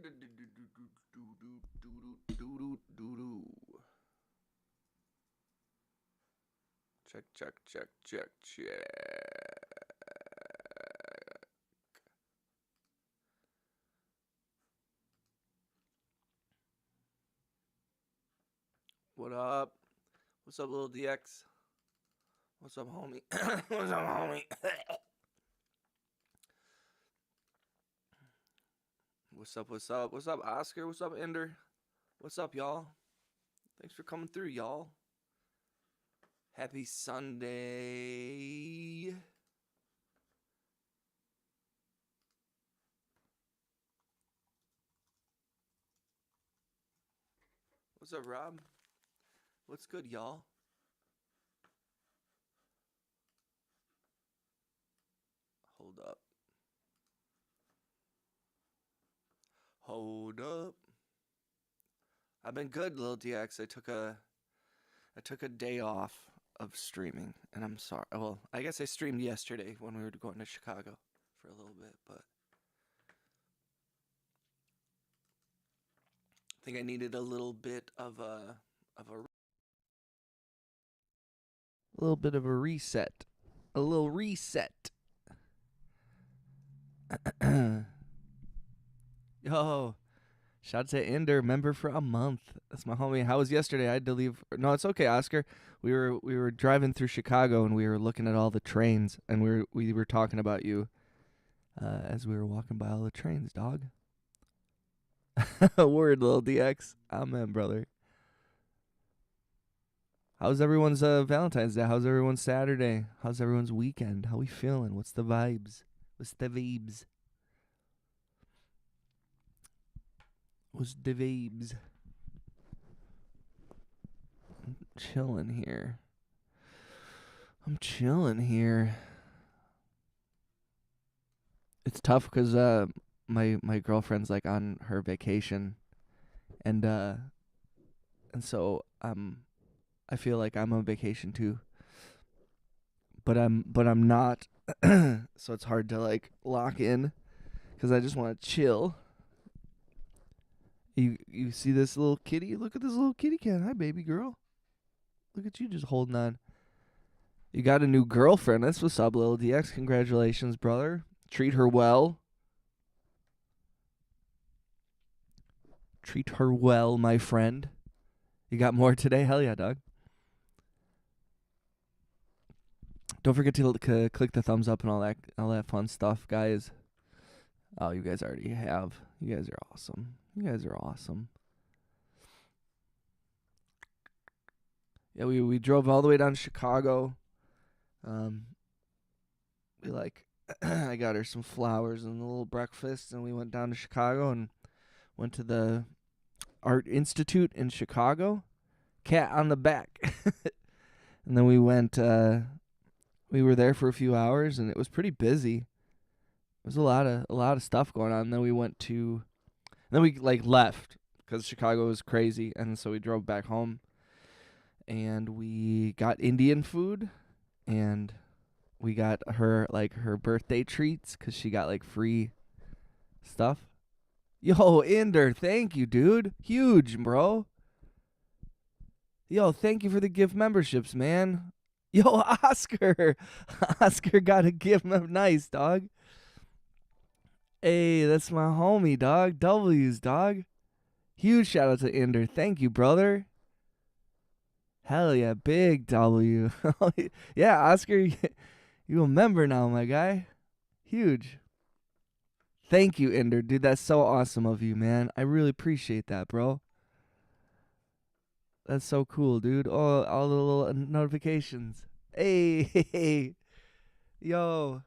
Check, check, check, check, check. What up? What's up, little DX? What's up, homie? What's up, homie? What's up, what's up? What's up, Oscar? What's up, Ender? What's up, y'all? Thanks for coming through, y'all. Happy Sunday. What's up, Rob? What's good, y'all? Hold up. Hold up. I've been good, little DX. I took a day off of streaming, and I'm sorry. Well, I guess I streamed yesterday when we were going to Chicago for a little bit, but I think I needed a little bit of a reset. A little reset. Yo, shout out to Ender, member for a month. That's my homie. How was yesterday? I had to leave. No, it's okay, Oscar. We were driving through Chicago and we were looking at all the trains, and we were talking about you as we were walking by all the trains, dog. Word, little DX. Amen, brother. How's everyone's Valentine's Day? How's everyone's Saturday? How's everyone's weekend? How we feeling? What's the vibes? What's the vibes? What's the vibes? I'm chilling here. It's tough because my girlfriend's like on her vacation, and so I feel like I'm on vacation too. But I'm not. So it's hard to like lock in because I just want to chill. You see this little kitty? Look at this little kitty cat. Hi, baby girl. Look at you just holding on. You got a new girlfriend. That's what's up, little DX. Congratulations, brother. Treat her well. Treat her well, my friend. You got more today? Hell yeah, dog. Don't forget to click the thumbs up and all that fun stuff, guys. Oh, you guys already have. You guys are awesome. Yeah, we drove all the way down to Chicago. We I got her some flowers and a little breakfast, and we went down to Chicago and went to the Art Institute in Chicago. Cat on the back. And then we went, we were there for a few hours, and it was pretty busy. There was a lot of stuff going on. And then we left because Chicago was crazy, and so we drove back home. And we got Indian food, and we got her her birthday treats because she got free stuff. Yo, Ender, thank you, dude. Huge, bro. Yo, thank you for the gift memberships, man. Yo, Oscar. Oscar got a gift. Nice, dog. Hey, that's my homie, dog. W's, dog. Huge shout out to Ender. Thank you, brother. Hell yeah, big W. Yeah, Oscar, you a member now, my guy. Huge. Thank you, Ender. Dude, that's so awesome of you, man. I really appreciate that, bro. That's so cool, dude. Oh, all the little notifications. Hey. Yo.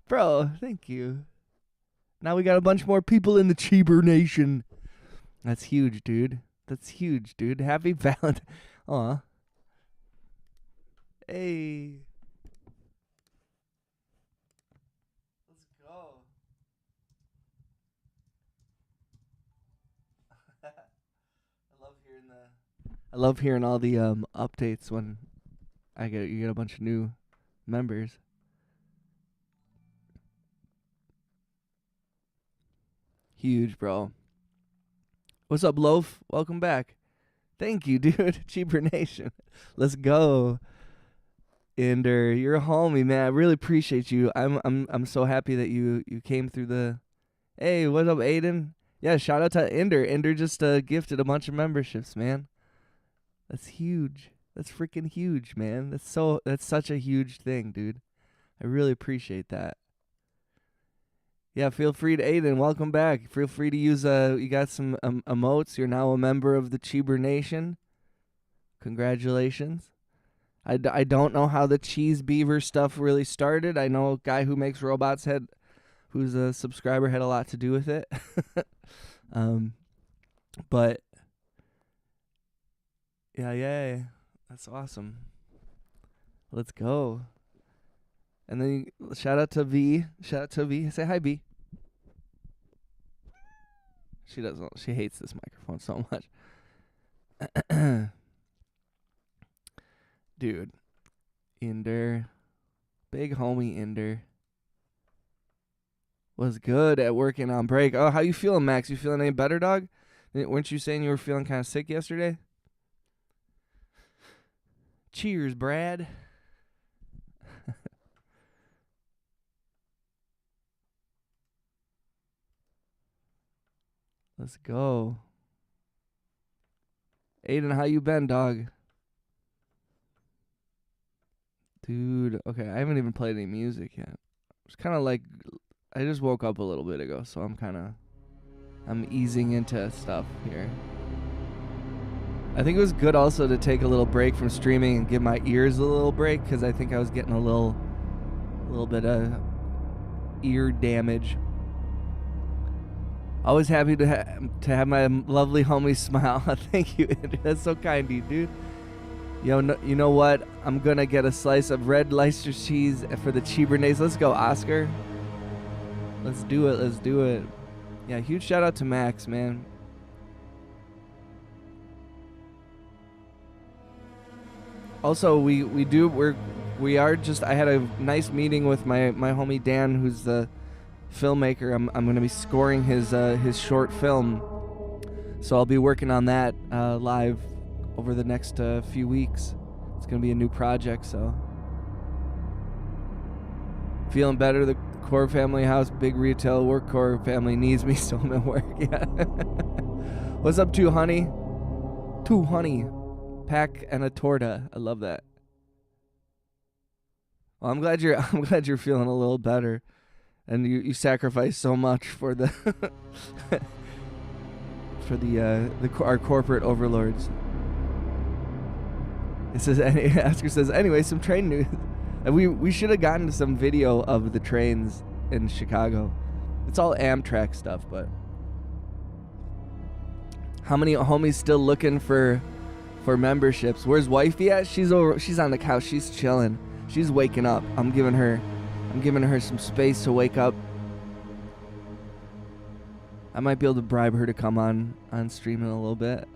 Bro, thank you. Now we got a bunch more people in the Cheeber Nation. That's huge, dude. Happy Valentine. Aw. Hey. Let's go. I love hearing all the updates when you get a bunch of new members. Huge, bro. What's up, Loaf? Welcome back. Thank you, dude. Cheaper Nation. Let's go. Ender, you're a homie, man. I really appreciate you. I'm so happy that you came through the. Hey, what's up, Aiden? Yeah, shout out to Ender. Ender just gifted a bunch of memberships, man. That's huge. That's freaking huge, man. That's such a huge thing, dude. I really appreciate that. Yeah, feel free to Aiden. Welcome back. Feel free to use you got some emotes. You're now a member of the Cheeber Nation. Congratulations. I don't know how the cheese beaver stuff really started. I know a guy who makes robots who's a subscriber, had a lot to do with it. But yeah, yay. That's awesome. Let's go. And then shout out to V. Shout out to V. Say hi, V. She hates this microphone so much. Dude. Ender. Big homie Ender. Was good at working on break. Oh, how you feeling, Max? You feeling any better, dog? Weren't you saying you were feeling kind of sick yesterday? Cheers, Brad. Let's go. Aiden, how you been, dog? Dude, okay, I haven't even played any music yet. It's kind of like, I just woke up a little bit ago, so I'm easing into stuff here. I think it was good also to take a little break from streaming and give my ears a little break, because I think I was getting a little bit of ear damage. Always happy to have my lovely homie smile. Thank you, Andrew. That's so kind of you, dude. Yo, you know what? I'm gonna get a slice of red Leicester cheese for the Cheebernays. Let's go, Oscar. Let's do it. Let's do it. Yeah, huge shout out to Max, man. Also, we are just. I had a nice meeting with my homie Dan, who's the filmmaker. I'm going to be scoring his short film, so I'll be working on that live over the next few weeks. It's going to be a new project, so feeling better. The core family house, big retail work core family needs me, so I'm at work. Yeah. What's up, Two Honey? Pack and a torta. I love that. Well, I'm glad you're feeling a little better. And you sacrifice so much for the our corporate overlords. It says Oscar says anyway, some train news. And we should have gotten some video of the trains in Chicago. It's all Amtrak stuff, but how many homies still looking for memberships? Where's wifey at? She's on the couch. She's chilling. She's waking up. I'm giving her some space to wake up. I might be able to bribe her to come on stream in a little bit.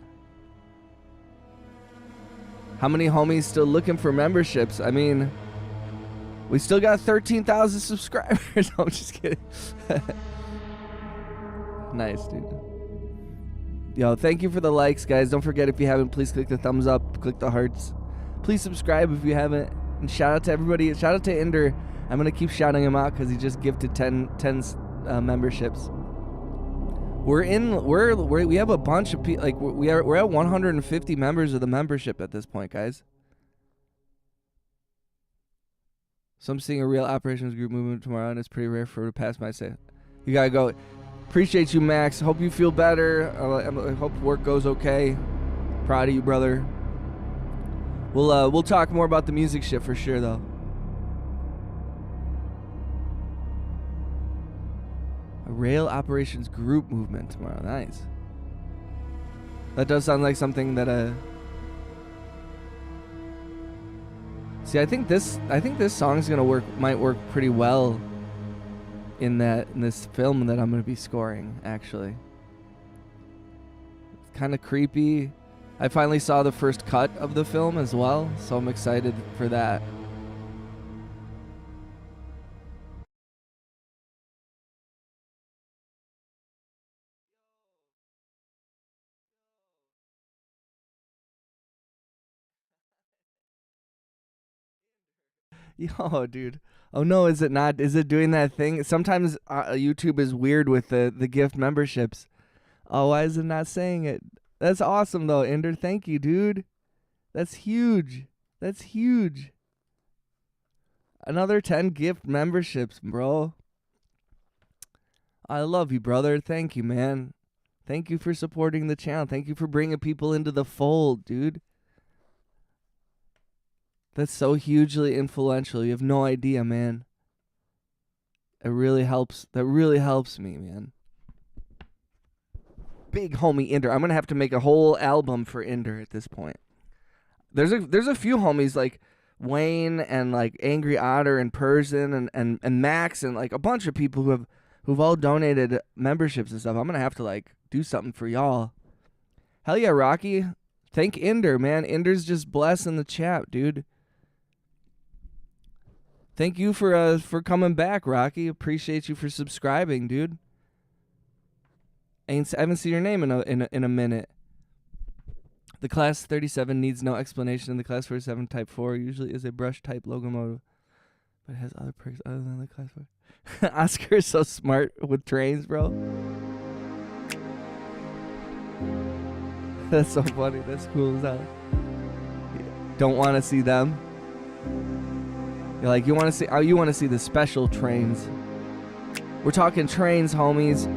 How many homies still looking for memberships? I mean, we still got 13,000 subscribers. I'm just kidding. Nice, dude. Yo, thank you for the likes, guys. Don't forget, if you haven't, please click the thumbs up, click the hearts. Please subscribe if you haven't. And shout out to everybody. Shout out to Ender. I'm going to keep shouting him out because he just gifted 10 memberships. We have a bunch of people. Like, we're at 150 members of the membership at this point, guys. So I'm seeing a real operations group movement tomorrow, and it's pretty rare for her to pass my say. You got to go. Appreciate you, Max. Hope you feel better. I hope work goes okay. Proud of you, brother. We'll talk more about the music shit for sure, though. A rail operations group movement tomorrow. Nice. That does sound like something that See, I think this song's might work pretty well in this film that I'm gonna be scoring, actually. It's kinda creepy. I finally saw the first cut of the film as well, so I'm excited for that. Yo, dude. Oh no, is it not? Is it doing that thing? Sometimes YouTube is weird with the gift memberships. Oh, why is it not saying it? That's awesome though, Ender. Thank you, dude. That's huge. That's huge. Another 10 gift memberships, bro. I love you, brother. Thank you, man. Thank you for supporting the channel. Thank you for bringing people into the fold, dude. That's so hugely influential. You have no idea, man. It really helps. That really helps me, man. Big homie Ender. I'm gonna have to make a whole album for Ender at this point. There's a few homies like Wayne and like Angry Otter and Persian and Max and like a bunch of people who've all donated memberships and stuff. I'm gonna have to like do something for y'all. Hell yeah, Rocky. Thank Ender, man. Ender's just blessing the chat, dude. Thank you for coming back, Rocky. Appreciate you for subscribing, dude. I haven't seen your name in a minute. The Class 37 needs no explanation, and the Class 47 Type 4 usually is a brush type locomotive, but it has other perks other than the Class 4. Oscar is so smart with trains, bro. That's so funny. That's cool as hell. Don't want to see them. You're like, you want to see the special trains. We're talking trains, homies.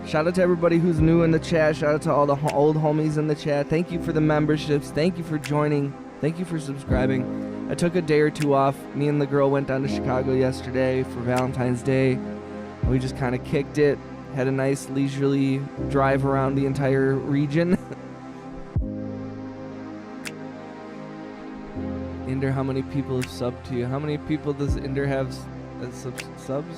Shout out to everybody who's new in the chat. Shout out to all the old homies in the chat. Thank you for the memberships. Thank you for joining. Thank you for subscribing. I took a day or two off. Me and the girl went down to Chicago yesterday for Valentine's Day. We just kind of kicked it. Had a nice leisurely drive around the entire region. Inder, how many people have subbed to you? How many people does Inder have as subs?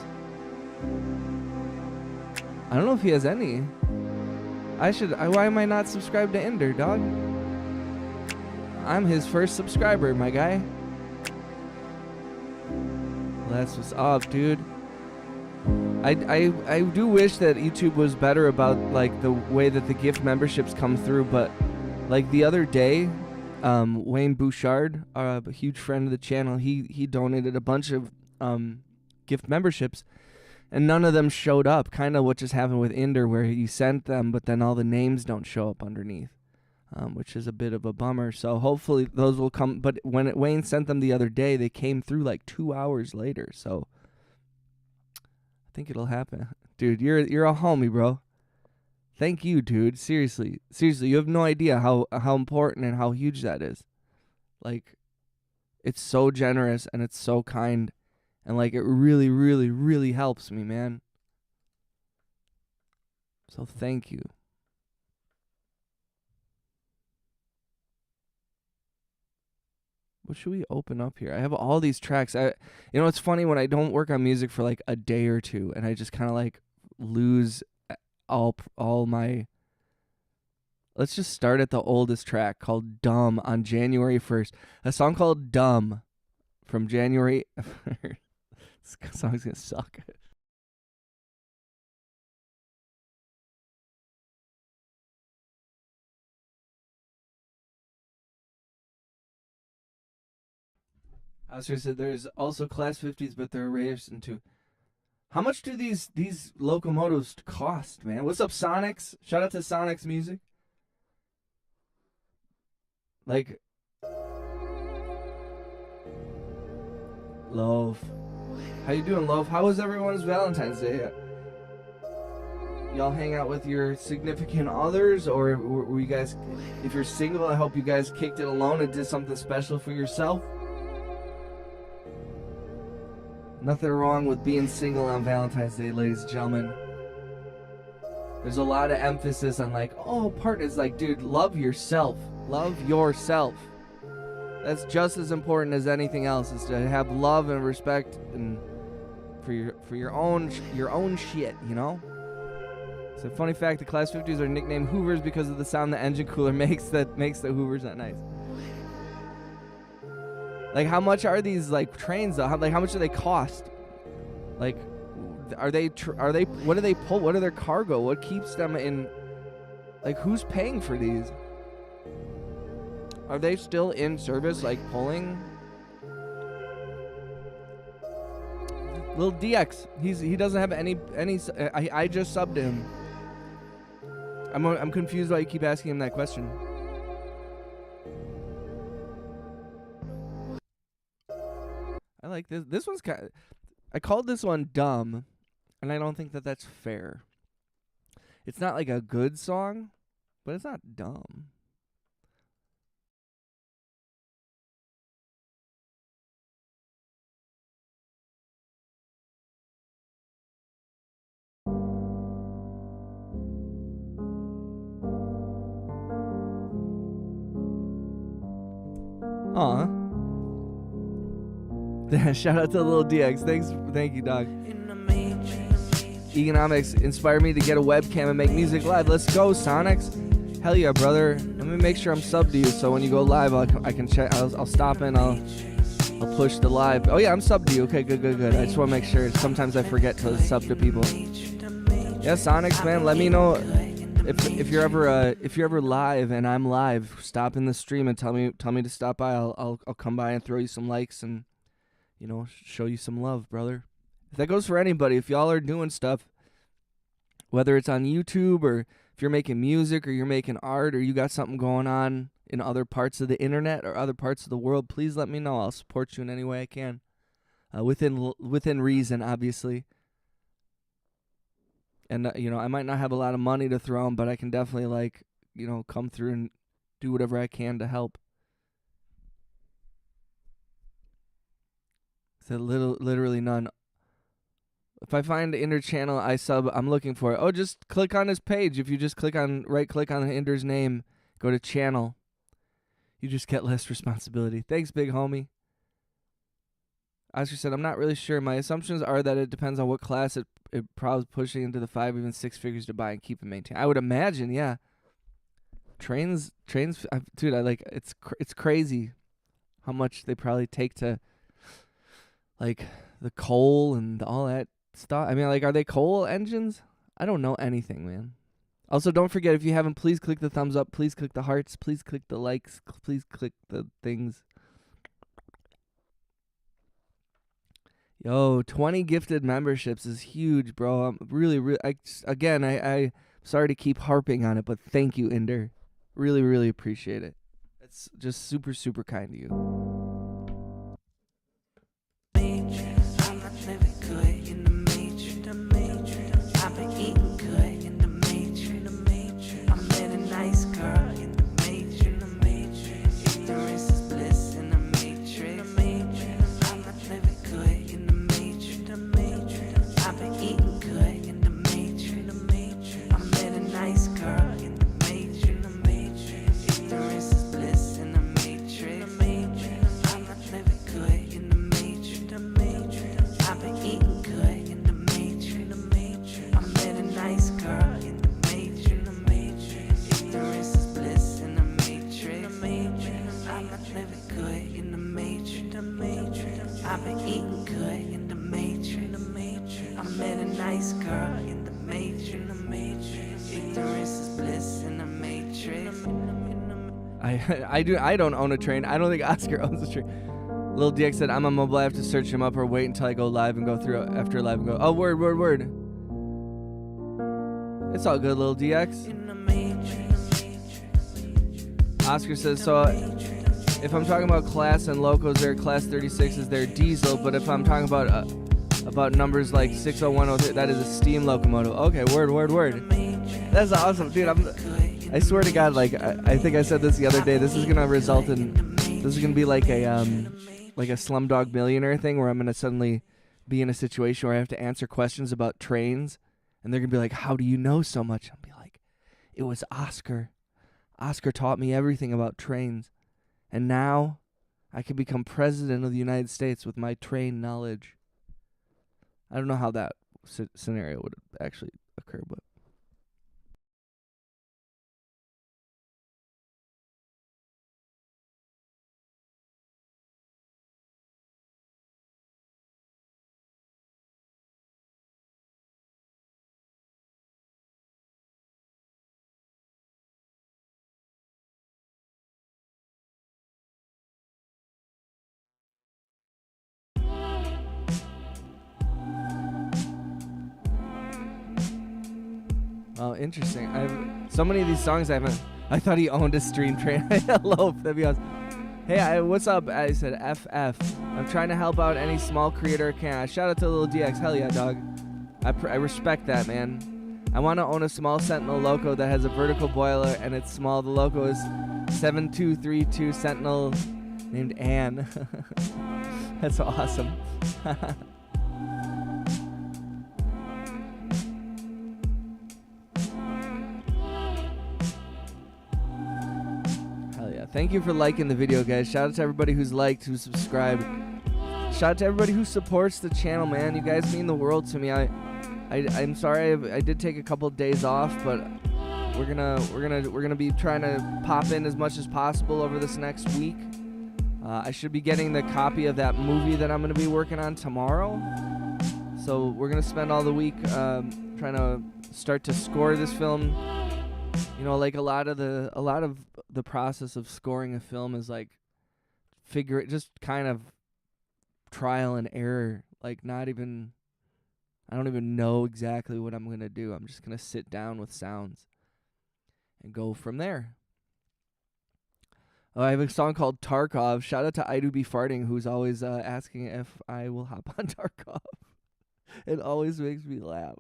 I don't know if he has any. Why am I not subscribed to Ender, dog? I'm his first subscriber, my guy. Well, that's what's up, dude. I do wish that YouTube was better about like the way that the gift memberships come through, but like the other day, Wayne Bouchard, a huge friend of the channel, he donated a bunch of gift memberships. And none of them showed up, kind of what just happened with Ender, where you sent them, but then all the names don't show up underneath, which is a bit of a bummer. So hopefully those will come. But when Wayne sent them the other day, they came through like 2 hours later. So I think it'll happen. Dude, you're a homie, bro. Thank you, dude. Seriously, you have no idea how important and how huge that is. Like, it's so generous and it's so kind. And, like, it really, really, really helps me, man. So thank you. What should we open up here? I have all these tracks. You know, it's funny when I don't work on music for, like, a day or two. And I just kind of, like, lose all my... Let's just start at the oldest track called Dumb on January 1st. A song called Dumb from January... This song's gonna suck. Oscar said there's also Class 50s, but they're raced into. How much do these locomotives cost, man? What's up, Sonics? Shout out to Sonics Music. Like, Love. How you doing, Love? How was everyone's Valentine's Day? Y'all hang out with your significant others, or were you guys, if you're single, I hope you guys kicked it alone and did something special for yourself. Nothing wrong with being single on Valentine's Day, ladies and gentlemen. There's a lot of emphasis on like, oh, partners, like, dude, love yourself. Love yourself. That's just as important as anything else, is to have love and respect and for your own shit, you know? So funny fact, the Class 50s are nicknamed Hoovers because of the sound the engine cooler makes that makes the Hoovers that nice. Like, how much are these like trains though? How much do they cost? Like, are they what do they pull? What are their cargo? What keeps them in? Like, who's paying for these? Are they still in service, like pulling? Lil DX. He doesn't have any. I just subbed to him. I'm confused why you keep asking him that question. I like this. This one's kind of, I called this one dumb, and I don't think that that's fair. It's not like a good song, but it's not dumb. Aw. Shout out to Lil DX. Thank you, dog. Economics inspired me to get a webcam and make music live. Let's go, Sonics. Hell yeah, brother. Let me make sure I'm subbed to you, so when you go live, I can check. I'll stop in. I'll push the live. Oh yeah, I'm subbed to you. Okay, good. I just want to make sure. Sometimes I forget to sub to people. Yeah, Sonics, man. Let me know if you're ever live and I'm live. Stop in the stream and tell me to stop by. I'll come by and throw you some likes and show you some love, brother. That goes for anybody. If y'all are doing stuff, whether it's on YouTube or if you're making music or you're making art or you got something going on in other parts of the internet or other parts of the world, please let me know. I'll support you in any way I can, within reason, obviously. And I might not have a lot of money to throw them, but I can definitely come through and do whatever I can to help. So literally none. If I find Inder channel I sub, I'm looking for it. Oh, just click on his page. If you just right click on Inder's name, go to channel, you just get less responsibility. Thanks, big homie. Oscar said, I'm not really sure. My assumptions are that it depends on what class it probably pushing into the 5, even 6 figures to buy and keep and maintain. I would imagine, yeah. Trains, dude, it's crazy how much they probably take to, like, the coal and all that stuff. I mean, like, are they coal engines? I don't know anything, man. Also, don't forget, if you haven't, please click the thumbs up, please click the hearts, please click the likes, please click the things. Yo, 20 gifted memberships is huge, bro. I'm really, I'm sorry to keep harping on it, but thank you, Inder. Really appreciate it. It's just super, super kind of you. I don't own a train. I don't think Oscar owns a train. Lil DX said, I'm on mobile. I have to search him up or wait until I go live and go through after live and go, oh, word. It's all good, Lil DX. Oscar says, so if I'm talking about class and locos, they're class 36s, they're diesel. But if I'm talking about numbers like 60103, that is a steam locomotive. Okay, word. That's awesome, dude. I swear to God, like I think I said this the other day. This is gonna be like a Slumdog Millionaire thing where I'm gonna suddenly be in a situation where I have to answer questions about trains, and they're gonna be like, "How do you know so much?" I'll be like, "It was Oscar. Oscar taught me everything about trains, and now I can become president of the United States with my train knowledge." I don't know how that scenario would actually occur, but. Oh, interesting. I've so many of these songs I haven't. I thought he owned a stream train. Hello, that'd be awesome. Hey, what's up? I said FF. I'm trying to help out any small creator I can. Shout out to Lil DX. Hell yeah, dog. I respect that, man. I want to own a small Sentinel loco that has a vertical boiler and it's small. The loco is 7232 Sentinel named Anne. That's awesome. Thank you for liking the video, guys. Shout out to everybody who's liked, who's subscribed. Shout out to everybody who supports the channel, man. You guys mean the world to me. I'm sorry I did take a couple days off, but we're gonna be trying to pop in as much as possible over this next week. I should be getting the copy of that movie that I'm gonna be working on tomorrow. So we're gonna spend all the week trying to start to score this film. You know, like a lot of the process of scoring a film is like just kind of trial and error. Like I don't even know exactly what I'm going to do. I'm just going to sit down with sounds and go from there. Oh, I have a song called Tarkov. Shout out to I Do Be Farting, who's always asking if I will hop on Tarkov. It always makes me laugh.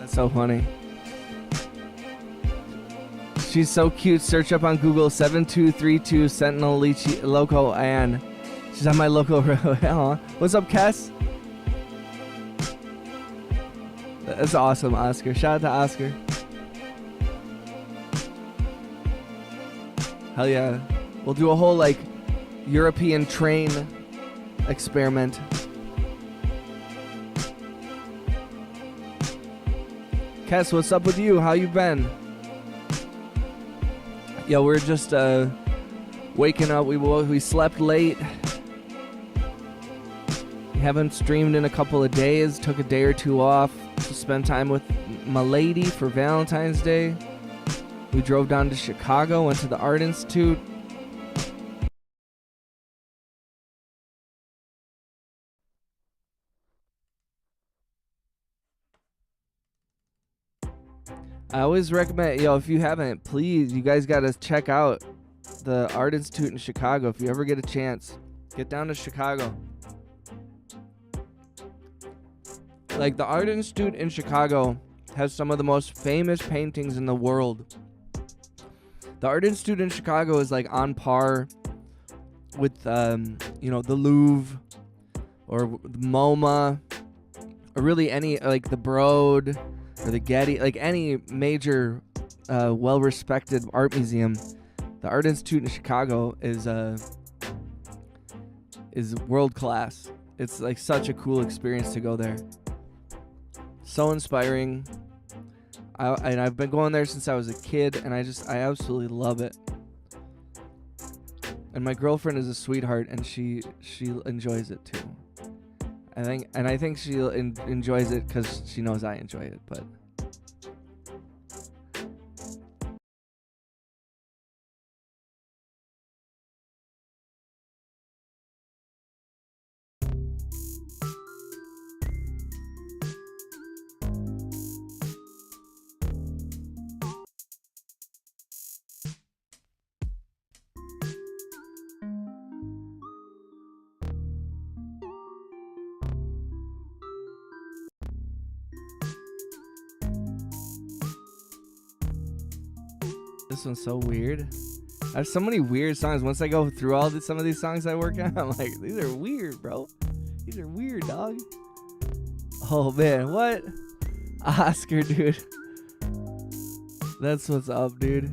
So funny. She's so cute. Search up on Google 7232 Sentinel Lychee Loco Ann. She's on my local road. What's up, Kess? That's awesome, Oscar. Shout out to Oscar. Hell yeah. We'll do a whole like European train experiment. Kess, what's up with you? How you been? Yo, we're just waking up. We slept late. We haven't streamed in a couple of days. Took a day or two off to spend time with my lady for Valentine's Day. We drove down to Chicago, went to the Art Institute. I always recommend, if you haven't, please, you guys got to check out the Art Institute in Chicago. If you ever get a chance, get down to Chicago. Like, the Art Institute in Chicago has some of the most famous paintings in the world. The Art Institute in Chicago is, like, on par with, the Louvre or MoMA or really any, like, the Broad or the Getty, like any major well-respected art museum. The Art Institute in Chicago is world class. It's like such a cool experience to go there. So inspiring. And I've been going there since I was a kid, and I absolutely love it. And my girlfriend is a sweetheart, and she enjoys it too. I think she enjoys it because she knows I enjoy it. But this one's so weird. I have so many weird songs. Once I go through some of these songs I work on, I'm like, these are weird, bro. These are weird, dog. Oh man, what? Oscar, dude. That's what's up, dude.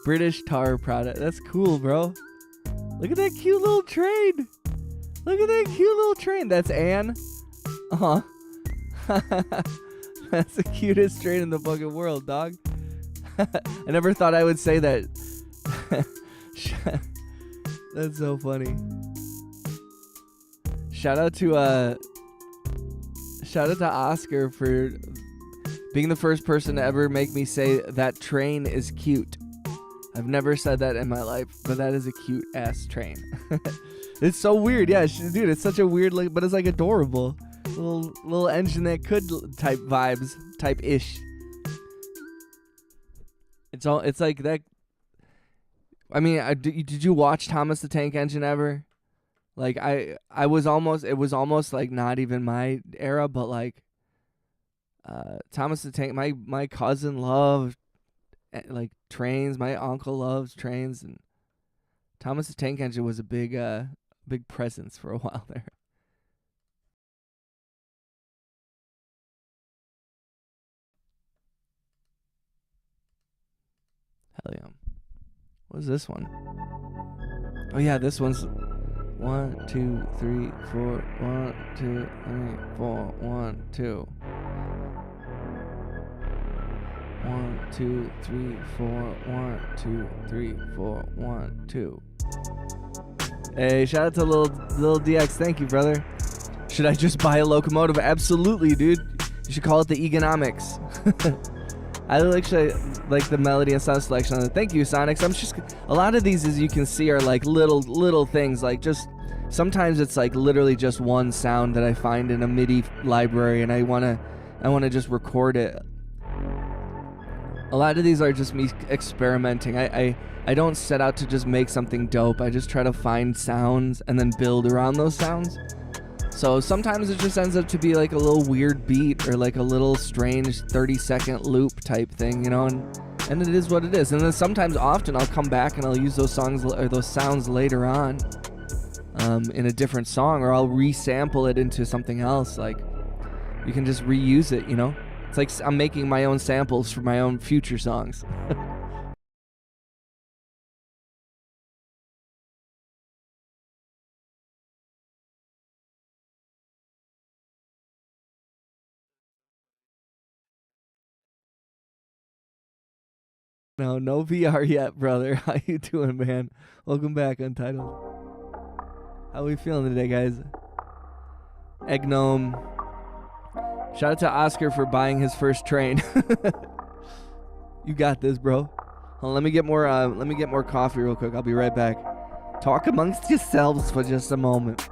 British tar product. That's cool, bro. Look at that cute little train. Look at that cute little train. That's Anne. Uh-huh. That's the cutest train in the fucking world, dog. I never thought I would say that. That's so funny. Shout out to Oscar for being the first person to ever make me say that train is cute. I've never said that in my life, but that is a cute ass train. It's so weird, yeah, dude. It's such a weird, like, but it's like adorable. Little engine that could type vibes, type ish. It's like that. I mean, did you watch Thomas the Tank Engine ever? Like it was almost like not even my era, but like Thomas the Tank, my cousin loved like trains, my uncle loves trains, and Thomas the Tank Engine was a big presence for a while there. Hell yeah. What is this one? Oh yeah, this one's 1, 2, 3, 4, 1, 2, 3, 4, 1, 2. 1, 2, 3, 4, 1, 2, 3, 4, 1, 2. Hey, shout out to Lil DX. Thank you, brother. Should I just buy a locomotive? Absolutely, dude. You should call it the Economics. I actually like the melody and sound selection on it. Thank you, Sonics. I'm just a lot of these, as you can see, are like little things. Like just sometimes it's like literally just one sound that I find in a MIDI library, and I wanna just record it. A lot of these are just me experimenting. I don't set out to just make something dope. I just try to find sounds and then build around those sounds. So sometimes it just ends up to be like a little weird beat or like a little strange 30-second loop type thing, you know, and it is what it is. And then often I'll come back and I'll use those songs or those sounds later on in a different song, or I'll resample it into something else. Like you can just reuse it, you know. It's like I'm making my own samples for my own future songs. No VR yet, brother. How you doing, man? Welcome back, Untitled. How we feeling today, guys? Egg Gnome. Shout out to Oscar for buying his first train. You got this, bro. Hold on, let me get more coffee real quick. I'll be right back. Talk amongst yourselves for just a moment.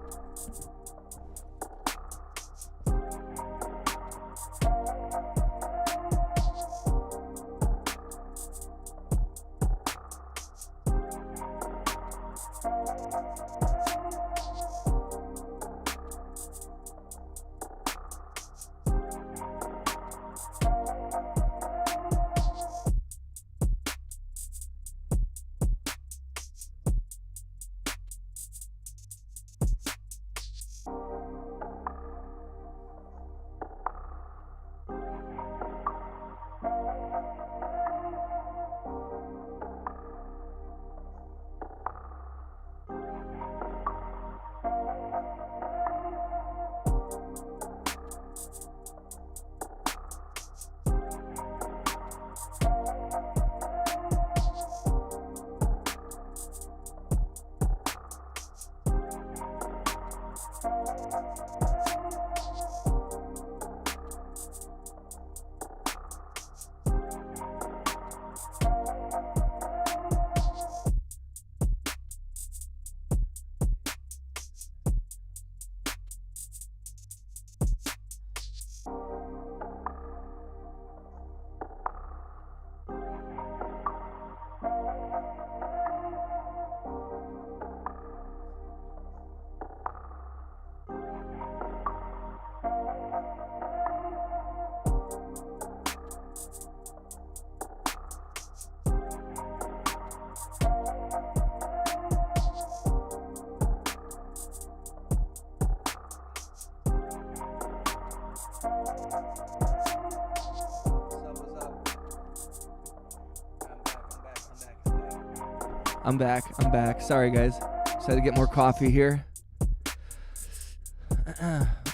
I'm back. Sorry, guys. Just had to get more coffee here.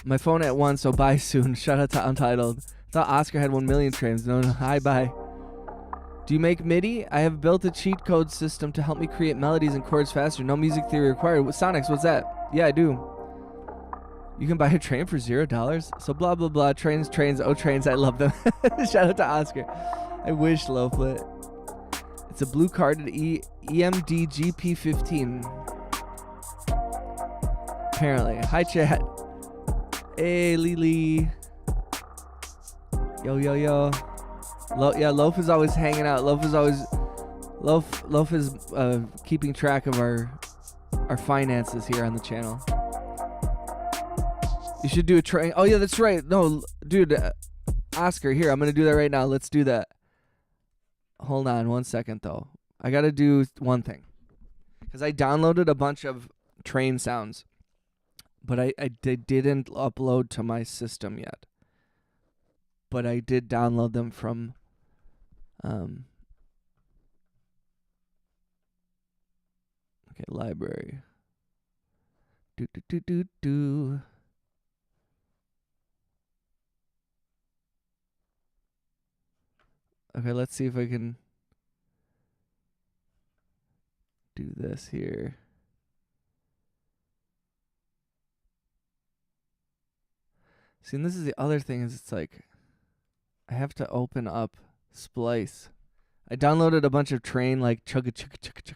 My phone at 1, so bye soon. Shout out to Untitled. Thought Oscar had 1 million streams. No. Hi, bye. Do you make MIDI? I have built a cheat code system to help me create melodies and chords faster. No music theory required. Sonics, what's that? Yeah, I do. You can buy a train for $0. So blah, blah, blah. Trains. Oh, trains. I love them. Shout out to Oscar. I wish, Lowflit. It's a blue carded EMD GP15. Apparently. Hi, chat. Hey, Lily. Yo. Yeah, Loaf is always hanging out. Loaf is keeping track of our finances here on the channel. You should do a train. Oh yeah, that's right. No, dude, Oscar, here, I'm gonna do that right now. Let's do that. Hold on 1 second though. I gotta do one thing because I downloaded a bunch of train sounds, but I didn't upload to my system yet. But I did download them from okay, library. Do. Okay, let's see if I can do this here. See, and this is the other thing is it's like I have to open up Splice. I downloaded a bunch of train like chugga chugga chugga chugga.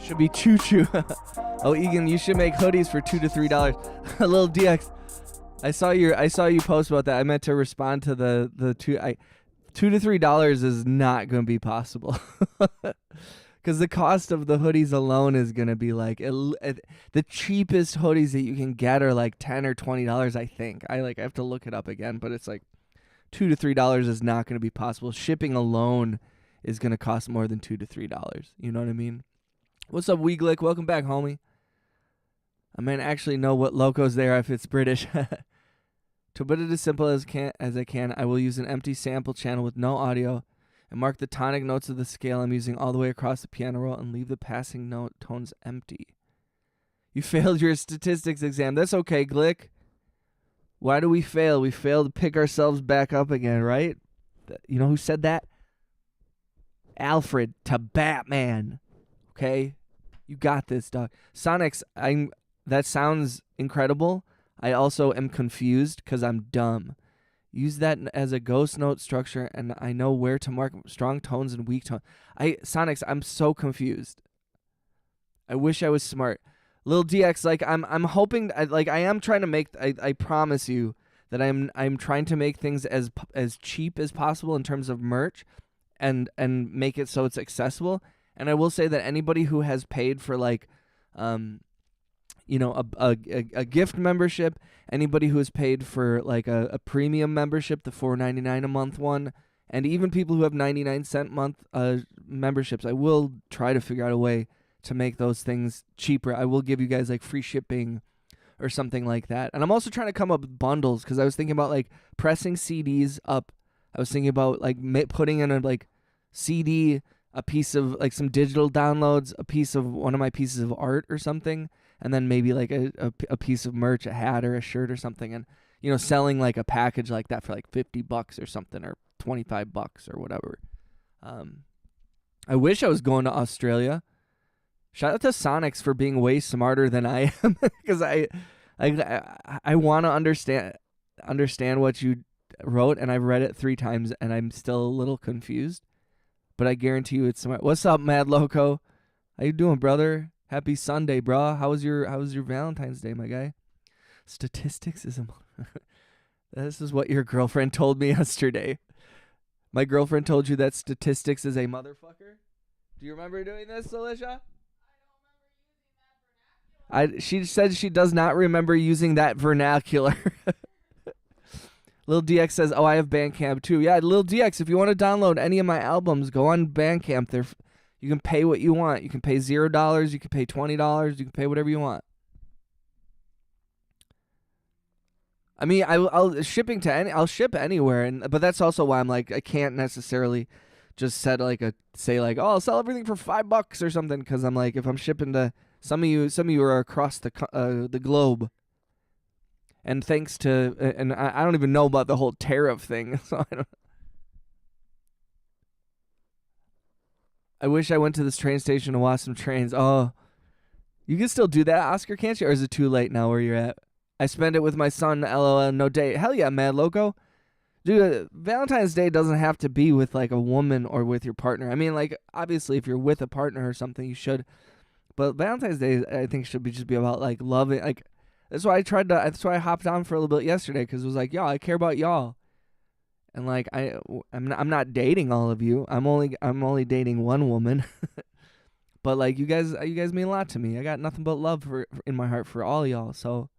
Should be choo choo. Oh, Egan, you should make hoodies for $2 to $3. A little DX. I saw you post about that. I meant to respond to the $2 to $3 is not going to be possible. Because the cost of the hoodies alone is going to be like the cheapest hoodies that you can get are like $10 or $20. I think I have to look it up again, but it's like $2 to $3 is not going to be possible. Shipping alone is going to cost more than $2 to $3. You know what I mean? What's up, Weeglick? Welcome back, homie. I might actually know what locos they are if it's British. To put it as simple as I can, I will use an empty sample channel with no audio and mark the tonic notes of the scale I'm using all the way across the piano roll and leave the passing note tones empty. You failed your statistics exam. That's okay, Glick. Why do we fail? We fail to pick ourselves back up again, right? You know who said that? Alfred to Batman. Okay? You got this, dog. Sonics, that sounds incredible. I also am confused because I'm dumb. Use that as a ghost note structure, and I know where to mark strong tones and weak tones. Sonics, I'm so confused. I wish I was smart. Lil DX, like I'm hoping, I am trying to make. I promise you that I'm trying to make things as cheap as possible in terms of merch, and make it so it's accessible. And I will say that anybody who has paid for a gift membership, anybody who has paid for like a premium membership, the $4.99 a month one, and even people who have 99-cent month memberships, I will try to figure out a way to make those things cheaper. I will give you guys like free shipping or something like that. And I'm also trying to come up with bundles because I was thinking about like pressing CDs up. I was thinking about like putting in a like CD, a piece of like some digital downloads, a piece of one of my pieces of art or something, and then maybe like a piece of merch, a hat or a shirt or something, and selling like a package like that for like $50 or something, or $25 or whatever. I wish I was going to Australia. Shout out to Sonics for being way smarter than I am, because I want to understand what you wrote, and I've read it 3 times and I'm still a little confused. But I guarantee you it's smart. What's up, Mad Loco? How you doing, brother? Happy Sunday, bro. How was your Valentine's Day, my guy? Statistics is this is what your girlfriend told me yesterday. My girlfriend told you that statistics is a motherfucker? Do you remember doing this, Alicia? She said she does not remember using that vernacular. Lil DX says, "Oh, I have Bandcamp too." Yeah, Lil DX, if you want to download any of my albums, go on Bandcamp. You can pay what you want. You can pay $0. You can pay $20. You can pay whatever you want. I mean, I'll shipping to any. I'll ship anywhere, but that's also why I'm like I can't necessarily just say oh, I'll sell everything for $5 or something, because I'm like, if I'm shipping to some of you are across the globe. And thanks to, and I don't even know about the whole tariff thing, so I wish I went to this train station to watch some trains. Oh, you can still do that, Oscar, can't you? Or is it too late now where you're at? I spend it with my son, LOL, no date. Hell yeah, Mad Loco. Dude, Valentine's Day doesn't have to be with like a woman or with your partner. I mean, like, obviously, if you're with a partner or something, you should. But Valentine's Day, I think, should just be about like loving. Like, that's why I hopped on for a little bit yesterday, because it was like, y'all, I care about y'all, and like I'm not dating all of you. I'm only dating one woman, but like you guys mean a lot to me. I got nothing but love in my heart for all y'all. So,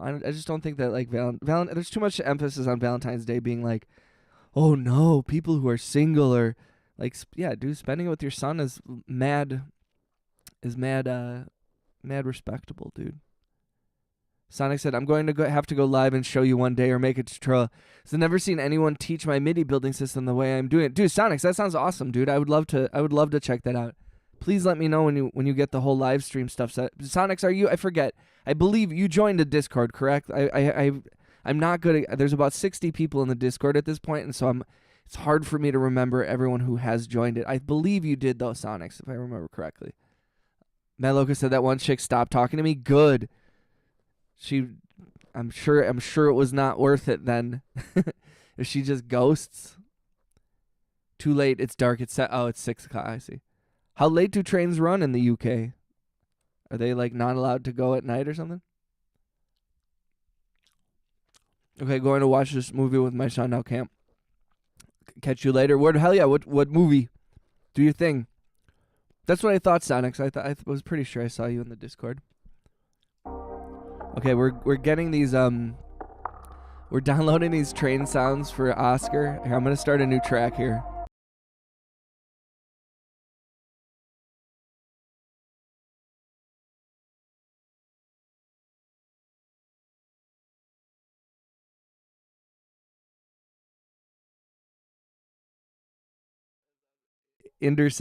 I just don't think that like there's too much emphasis on Valentine's Day being like, oh no, people who are single or like, yeah, dude, spending it with your son is mad respectable, dude. Sonic said, I'm going to have to go live and show you one day or make a tutorial. So I've never seen anyone teach my MIDI building system the way I'm doing it. Dude, Sonic, that sounds awesome, dude. I would love to check that out. Please let me know when you get the whole live stream stuff set. Sonics, I forget. I believe you joined the Discord, correct? I'm not good at, there's about 60 people in the Discord at this point, and so it's hard for me to remember everyone who has joined it. I believe you did though, Sonics, if I remember correctly. Matt Loca said that one chick stopped talking to me. Good. I'm sure it was not worth it then. If she just ghosts. Too late. It's dark. It's 6 o'clock. I see. How late do trains run in the UK? Are they like not allowed to go at night or something? Okay, going to watch this movie with my son now. Camp. Catch you later. Hell yeah. What movie? Do your thing. That's what I thought, Sonics. I was pretty sure I saw you in the Discord. Okay, we're getting these we're downloading these train sounds for Oscar. Here, I'm gonna start a new track here. Inder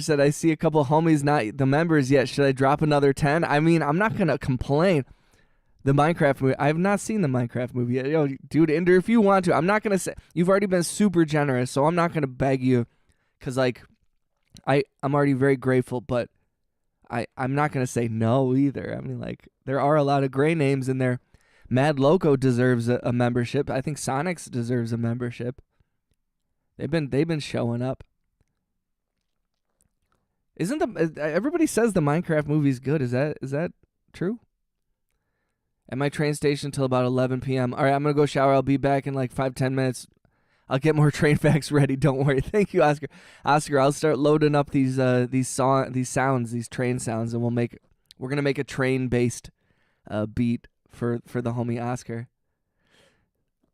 said I see a couple homies not the members yet. Should I drop another 10? I mean, I'm not gonna complain. The Minecraft movie. I have not seen the Minecraft movie yet. Yo, dude, Inder, if you want to, I'm not gonna say you've already been super generous, so I'm not gonna beg you, cause like I'm already very grateful, but I'm not gonna say no either. I mean, like, there are a lot of gray names in there. Mad Loco deserves a membership. I think Sonics deserves a membership. They've been showing up. Everybody says the Minecraft movie's good? Is that true? At my train station till about 11 p.m. All right, I'm gonna go shower. I'll be back in like 5-10 minutes. I'll get more train facts ready. Don't worry. Thank you, Oscar. Oscar, I'll start loading up these sounds, these train sounds, and we're gonna make a train based beat for the homie Oscar.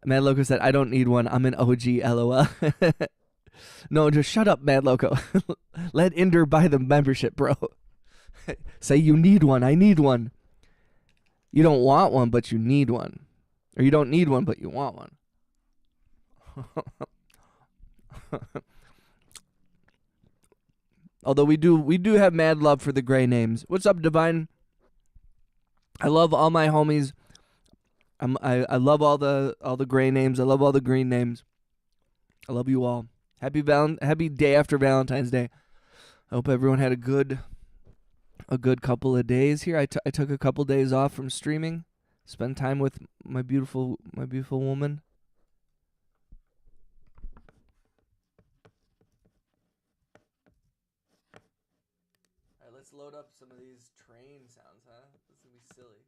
Mad Loco said, I don't need one. I'm an OG, LOL. No, just shut up, Mad Loco. Let Inder buy the membership, bro. Say you need one. I need one. You don't want one, but you need one. Or you don't need one, but you want one. Although we do have mad love for the gray names. What's up, Divine? I love all my homies. I love all the gray names. I love all the green names. I love you all. Happy day after Valentine's Day. I hope everyone had a good couple of days here. I took a couple days off from streaming, spend time with my beautiful woman. All right, let's load up some of these train sounds, huh? This is gonna be silly.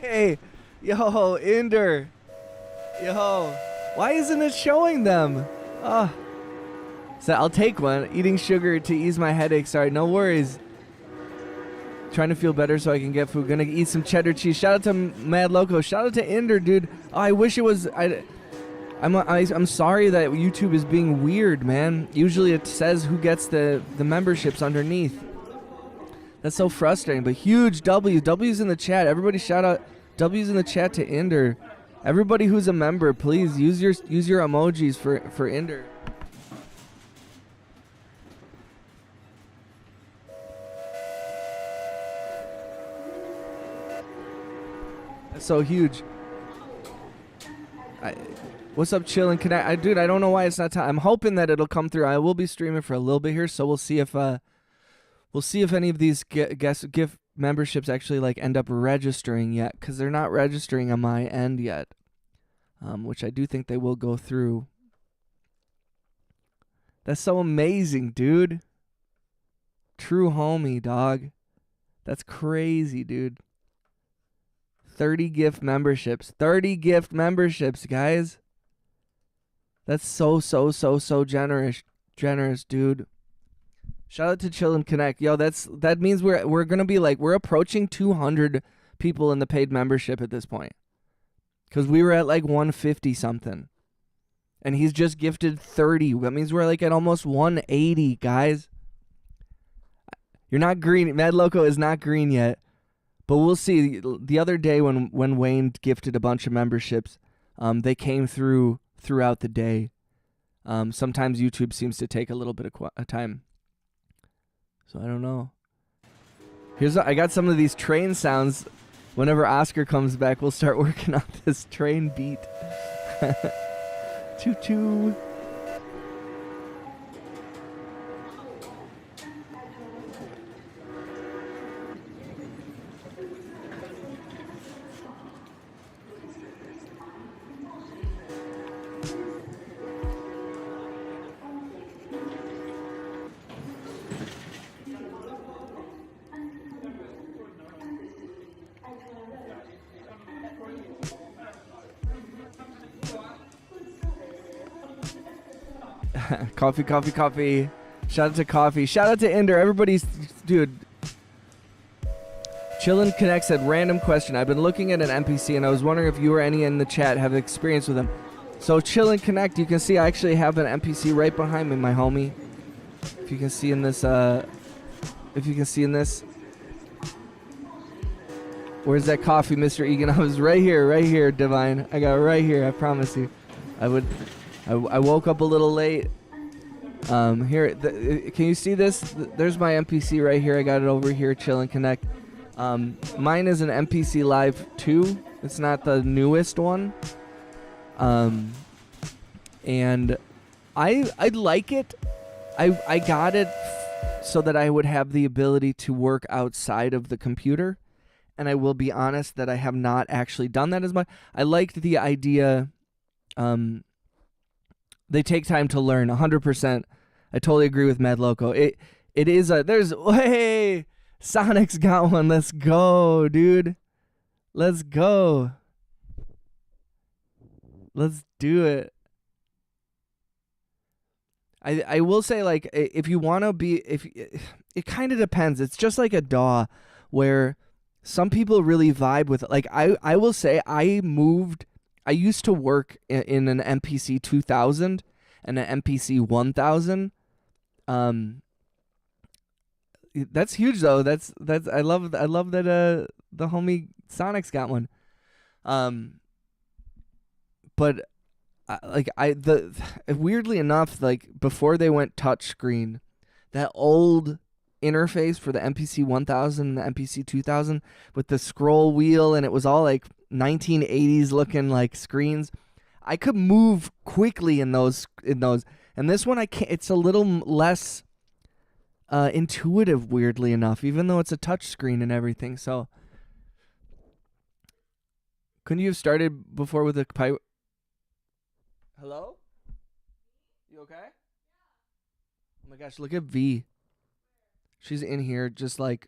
Hey, yo, Inder. Yo, why isn't it showing them? Oh. So I'll take one. Eating sugar to ease my headache. Sorry, no worries. Trying to feel better so I can get food. Gonna eat some cheddar cheese. Shout out to Mad Loco. Shout out to Inder, dude. Oh, I wish it was. I'm sorry that YouTube is being weird, man. Usually it says who gets the memberships underneath. That's so frustrating. But huge W's in the chat. Everybody shout out W's in the chat to Inder. Everybody who's a member, please use your emojis for Inder. That's so huge. What's up, chillin'? Dude, I don't know why it's not time. I'm hoping that it'll come through. I will be streaming for a little bit here, so we'll see if any of these gift memberships actually like end up registering yet, because they're not registering on my end yet, which I do think they will go through. That's so amazing, dude. True homie, dog. That's crazy, dude. 30 gift memberships. 30 gift memberships, guys. That's so generous, dude. Shout out to Chill and Connect. Yo, that means we're gonna be like, we're approaching 200 people in the paid membership at this point. Cause we were at like 150 something. And he's just gifted 30. That means we're like at almost 180, guys. You're not green. Mad Loco is not green yet. But we'll see. The other day when Wayne gifted a bunch of memberships, they came throughout the day. Sometimes YouTube seems to take a little bit of time. So I don't know. I got some of these train sounds. Whenever Oscar comes back, we'll start working on this train beat. Choo choo. Coffee. Shout out to Coffee. Shout out to Inder. Everybody's, dude. Chillin' Connect said, random question. I've been looking at an NPC and I was wondering if you or any in the chat have experience with him. So Chillin' Connect, you can see I actually have an NPC right behind me, my homie. If you can see in this, Where's that coffee, Mr. Egan? I was right here, Divine. I got it right here, I promise you. I woke up a little late. Here, can you see this? There's my NPC right here. I got it over here, Chill and Connect. Mine is an NPC Live 2. It's not the newest one. And I like it. I got it so that I would have the ability to work outside of the computer. And I will be honest that I have not actually done that as much. I liked the idea. They take time to learn, 100%. I totally agree with Mad Loco. It is hey, Sonic's got one. Let's go, dude. Let's go. Let's do it. I will say, like, if you want to be, it kind of depends. It's just like a DAW where some people really vibe with it. Like, I will say I used to work in an MPC 2000 and an MPC 1000. That's huge though. That's I love that the homie Sonic's got one. But weirdly enough, like before they went touchscreen, that old interface for the MPC 1000 and the MPC 2000 with the scroll wheel, and it was all like 1980s looking like screens. I could move quickly in those, and this one I can't. It's a little less intuitive, weirdly enough, even though it's a touch screen and everything. So, couldn't you have started before with a pipe? Hello? You okay? Oh my gosh, look at V. She's in here just like,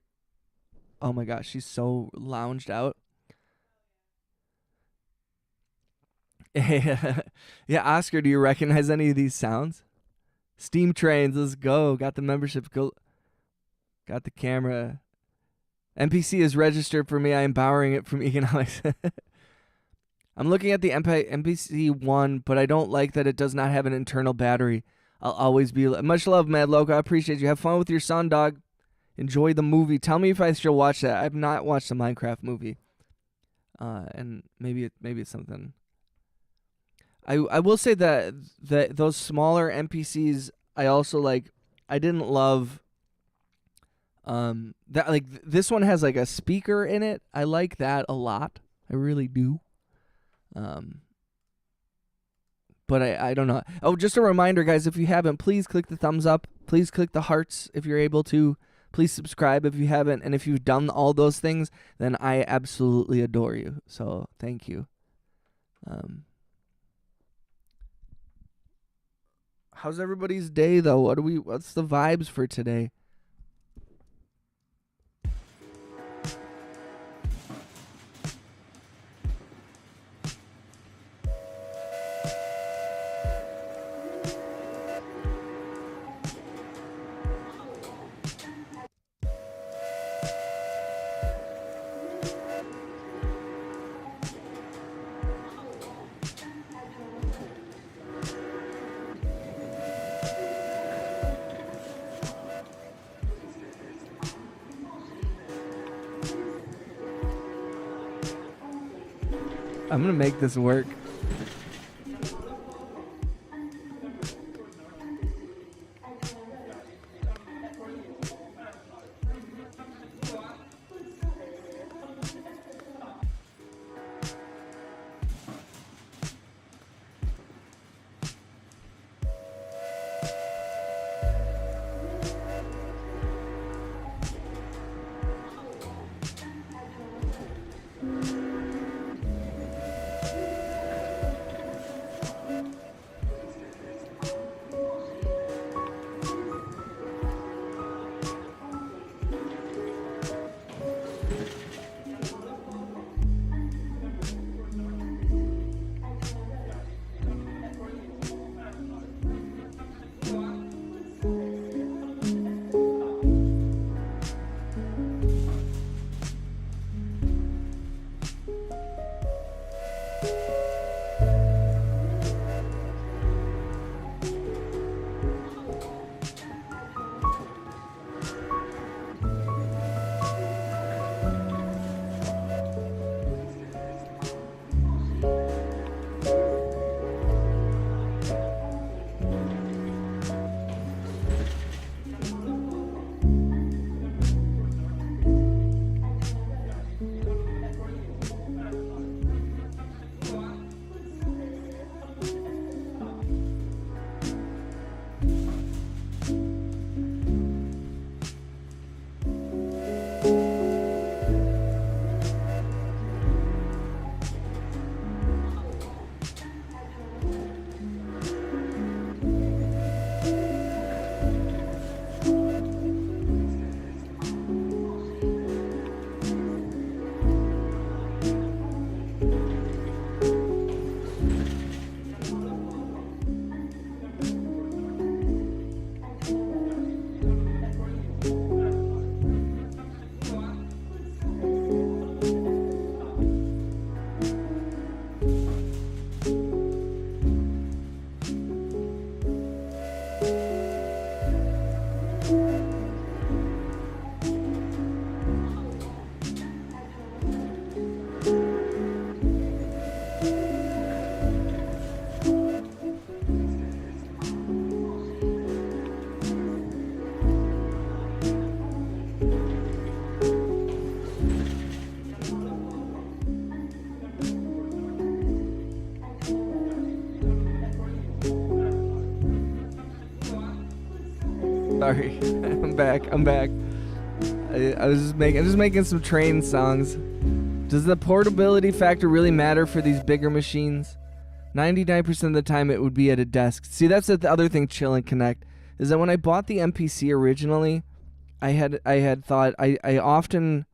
oh my gosh, she's so lounged out. Yeah, Oscar, do you recognize any of these sounds? Steam trains, let's go. Got the membership. Go. Got the camera. NPC is registered for me. I am borrowing it from economics. I'm looking at the NPC one, but I don't like that it does not have an internal battery. I'll always be... Much love, Mad Loco. I appreciate you. Have fun with your son, dog. Enjoy the movie. Tell me if I should watch that. I've not watched the Minecraft movie. And maybe it's something... I will say that those smaller NPCs, I also like... I didn't love... that like this one has like a speaker in it. I like that a lot. I really do. But I don't know. Oh, just a reminder, guys, if you haven't, please click the thumbs up. Please click the hearts if you're able to. Please subscribe if you haven't. And if you've done all those things, then I absolutely adore you. So thank you. How's everybody's day though? What's the vibes for today? I'm gonna make this work. Sorry, I'm back. I was just making some train songs. Does the portability factor really matter for these bigger machines? 99% of the time it would be at a desk. See, that's the other thing, Chill and Connect, is that when I bought the MPC originally, I had thought I often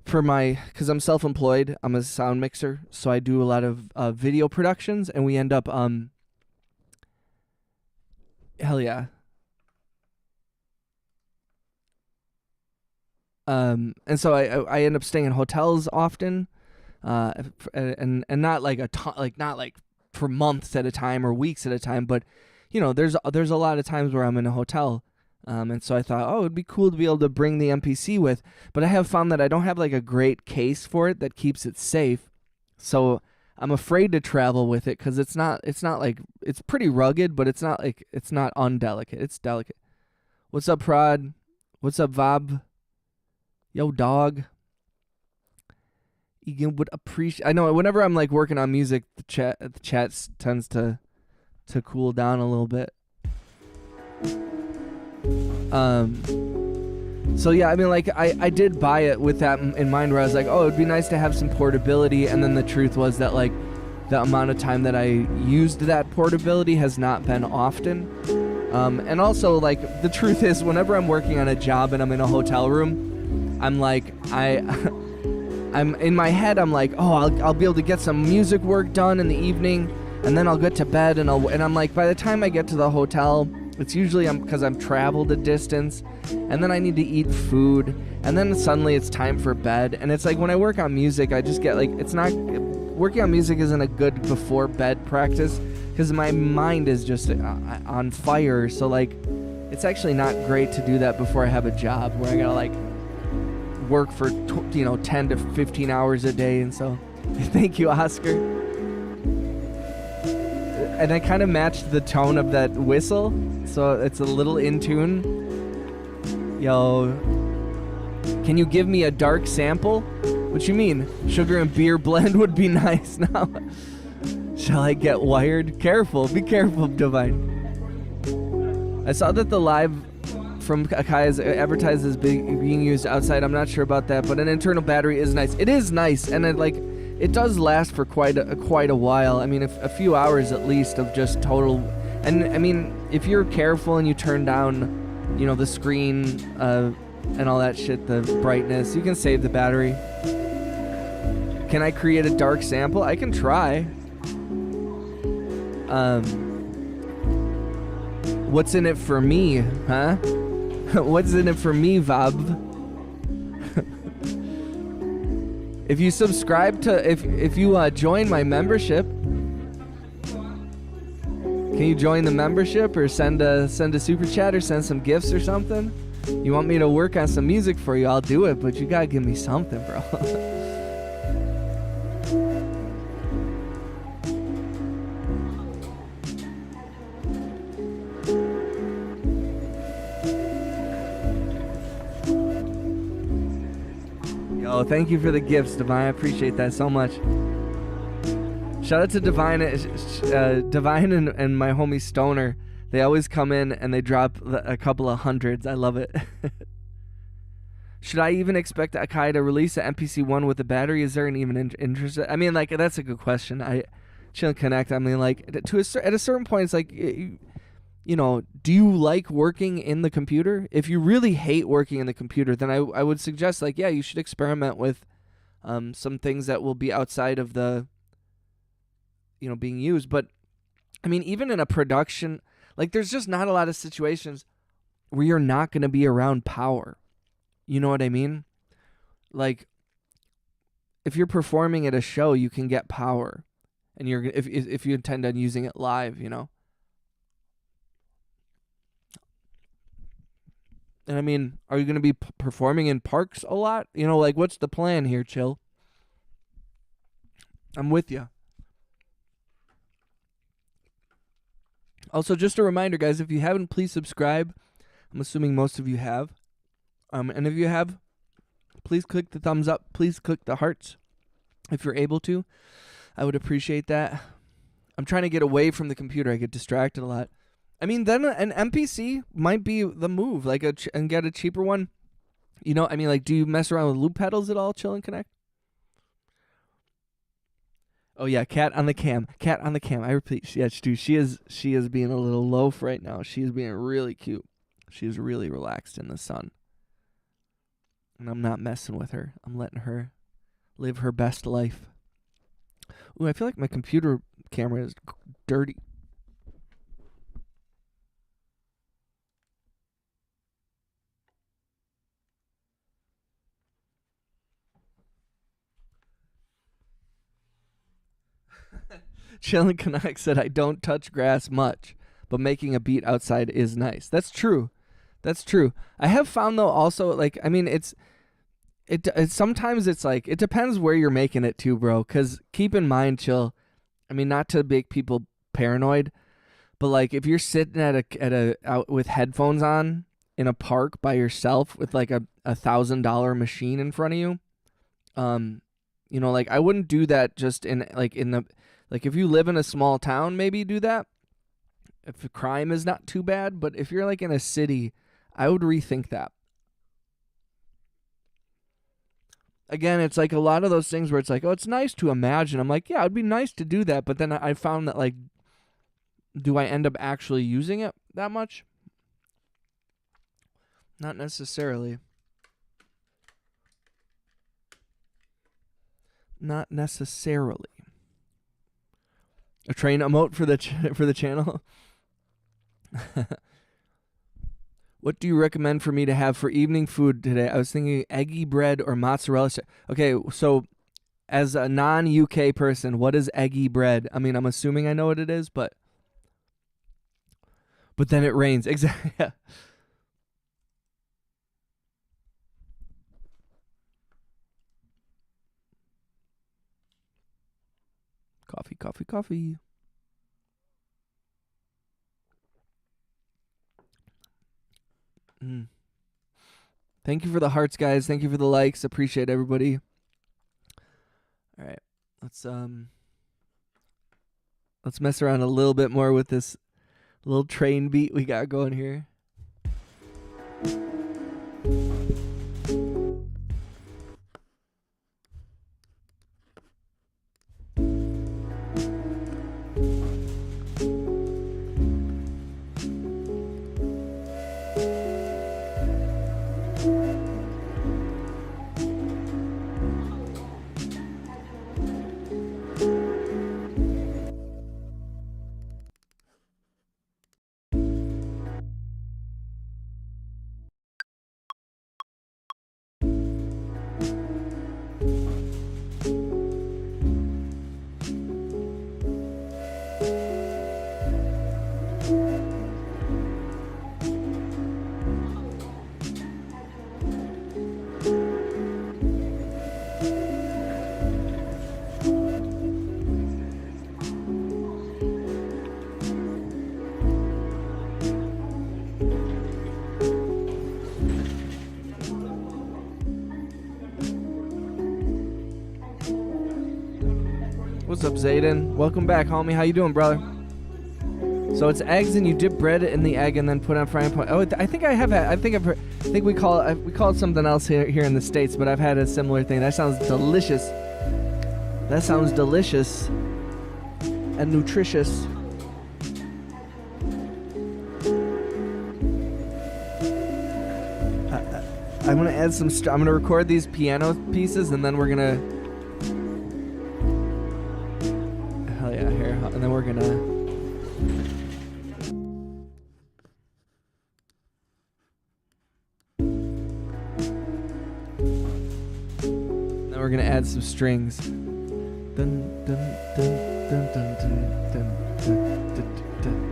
because I'm self-employed, I'm a sound mixer, so I do a lot of video productions, and we end up hell yeah. And so I end up staying in hotels often, and not like a ton, like not like for months at a time or weeks at a time, but there's a lot of times where I'm in a hotel. And so I thought, oh, it'd be cool to be able to bring the MPC with, but I have found that I don't have like a great case for it that keeps it safe. So I'm afraid to travel with it because it's not like, it's pretty rugged, but it's not undelicate. It's delicate. What's up, Prod? What's up, Vob? Yo, dog. Egan would appreciate. I know whenever I'm like working on music, the chat tends to cool down a little bit. So yeah, I mean, like I did buy it with that in mind, where I was like, oh, it'd be nice to have some portability, and then the truth was that like the amount of time that I used that portability has not been often. And also, like, the truth is, whenever I'm working on a job and I'm in a hotel room, I'm like, I'm in my head, I'm like, oh, I'll be able to get some music work done in the evening, and then I'll get to bed, and I'm like, by the time I get to the hotel, it's usually because I'm traveled a distance, and then I need to eat food, and then suddenly it's time for bed. And it's like, when I work on music, I just get like, working on music isn't a good before bed practice, because my mind is just on fire. So like, it's actually not great to do that before I have a job where I gotta like work for 10 to 15 hours a day. And so thank you, Oscar. And I kind of matched the tone of that whistle, so it's a little in tune. Yo, can you give me a dark sample? What you mean? Sugar and beer blend would be nice now. Shall I get wired? Careful, be careful, Divine. I saw that the live from Akai is advertised as being used outside. I'm not sure about that, but an internal battery is nice. It is nice, and it does last for quite a while. I mean, a few hours at least of just total. And I mean, if you're careful and you turn down, the screen and all that shit, the brightness, you can save the battery. Can I create a dark sample? I can try. What's in it for me, huh? What's in it for me, Vab? If you subscribe to, if you join my membership, can you join the membership or send a super chat or send some gifts or something? You want me to work on some music for you, I'll do it, but you gotta give me something, bro. Yo, thank you for the gifts, Divine. I appreciate that so much. Shout out to Divine and my homie Stoner. They always come in and they drop a couple of hundreds. I love it. Should I even expect Akai to release an MPC-1 with a battery? Is there an even interest? I mean, like, that's a good question. Chill Connect. I mean, like, at a certain point, it's like, do you like working in the computer? If you really hate working in the computer, then I would suggest, like, yeah, you should experiment with some things that will be outside of the, being used. But, I mean, even in a production, like, there's just not a lot of situations where you're not going to be around power. You know what I mean? Like, if you're performing at a show, you can get power, and if you intend on using it live, And I mean, are you going to be performing in parks a lot? Like, what's the plan here, Chill? I'm with you. Also, just a reminder, guys, if you haven't, please subscribe. I'm assuming most of you have. And if you have, please click the thumbs up. Please click the hearts if you're able to. I would appreciate that. I'm trying to get away from the computer. I get distracted a lot. I mean, then an MPC might be the move, like and get a cheaper one. I mean, like, do you mess around with loop pedals at all, Chill and Connect? Oh yeah, cat on the cam. Cat on the cam. I repeat, yeah, dude, she is being a little loaf right now. She is being really cute. She's really relaxed in the sun. And I'm not messing with her. I'm letting her live her best life. Ooh, I feel like my computer camera is dirty. Chillin' Canuck said, I don't touch grass much, but making a beat outside is nice. That's true. That's true. I have found, though, also, like, I mean, it sometimes it's like, it depends where you're making it to, bro. Because keep in mind, Chill, I mean, not to make people paranoid, but like if you're sitting out with headphones on in a park by yourself with like a $1,000 machine in front of you, you know, like I wouldn't do that just like if you live in a small town, maybe do that. If the crime is not too bad, but if you're like in a city, I would rethink that. Again, it's like a lot of those things where it's like, oh, it's nice to imagine. I'm like, yeah, it'd be nice to do that. But then I found that, like, do I end up actually using it that much? Not necessarily. Not necessarily. A train emote for the channel. What do you recommend for me to have for evening food today? I was thinking eggy bread or mozzarella. Okay, so as a non-UK person, what is eggy bread? I mean, I'm assuming I know what it is, but then it rains. Exactly. Yeah. Coffee, coffee, coffee. Thank you for the hearts, guys. Thank you for the likes. Appreciate everybody. All right, let's mess around a little bit more with this little train beat we got going here. What's up, Zayden? Welcome back, homie. How you doing, brother? So it's eggs, and you dip bread in the egg, and then put on frying pan. Oh, I think I have had. I think we call it something else here in the States, but I've had a similar thing. That sounds delicious. That sounds delicious and nutritious. I'm gonna add some. I'm gonna record these piano pieces, and then we're gonna. Hell yeah, here, and then we're gonna. Then we're gonna add some strings. Dun dun dun dun dun dun dun dun dun dun.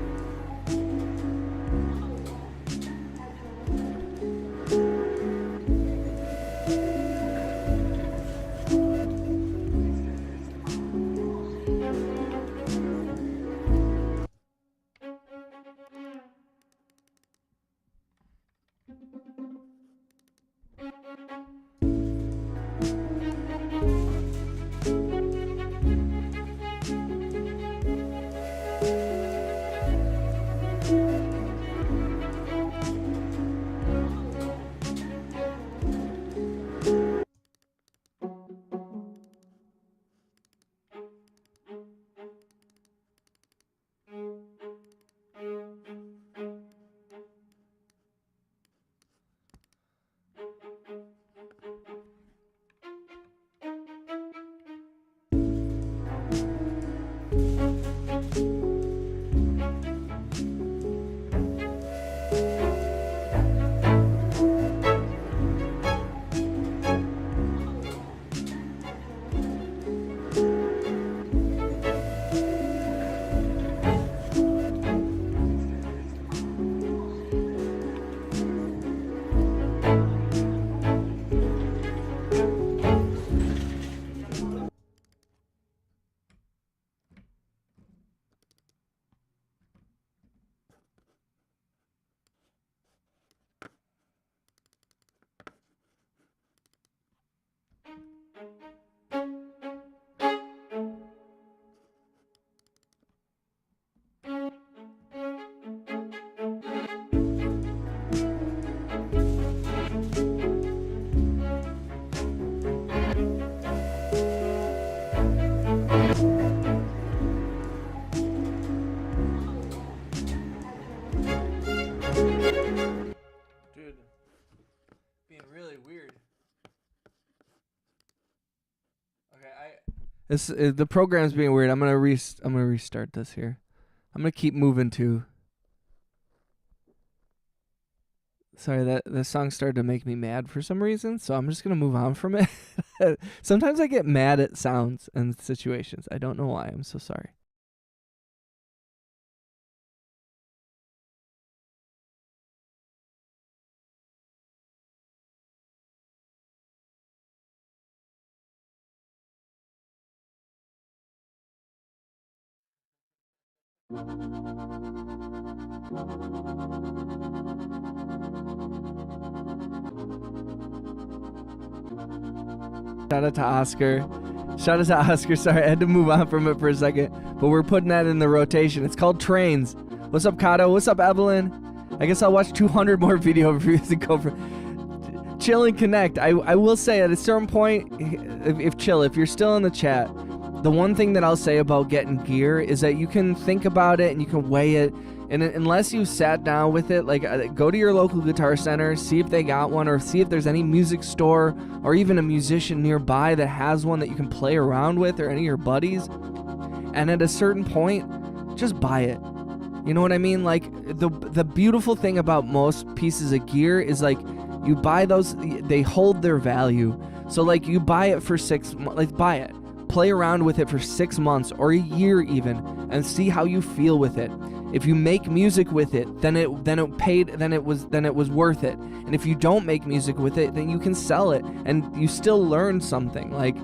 The program's being weird. I'm gonna restart this here. I'm gonna keep moving to. Sorry, that the song started to make me mad for some reason, so I'm just gonna move on from it. Sometimes I get mad at sounds and situations. I don't know why. I'm so sorry. Shout out to Oscar. Shout out to Oscar. Sorry, I had to move on from it for a second, but we're putting that in the rotation. It's called Trains. What's up, Kato? What's up, Evelyn? I guess I'll watch 200 more video reviews to go for chill and connect. I will say at a certain point, if you're still in the chat, the one thing that I'll say about getting gear is that you can think about it and you can weigh it. And unless you sat down with it, like go to your local guitar center, see if they got one, or see if there's any music store or even a musician nearby that has one that you can play around with, or any of your buddies. And at a certain point, just buy it. You know what I mean? Like the beautiful thing about most pieces of gear is like you buy those, they hold their value. So like you buy it for 6 months, like buy it. Play around with it for 6 months or a year even, and see how you feel with it. If you make music with it, then it was worth it. And if you don't make music with it, then you can sell it and you still learn something. Like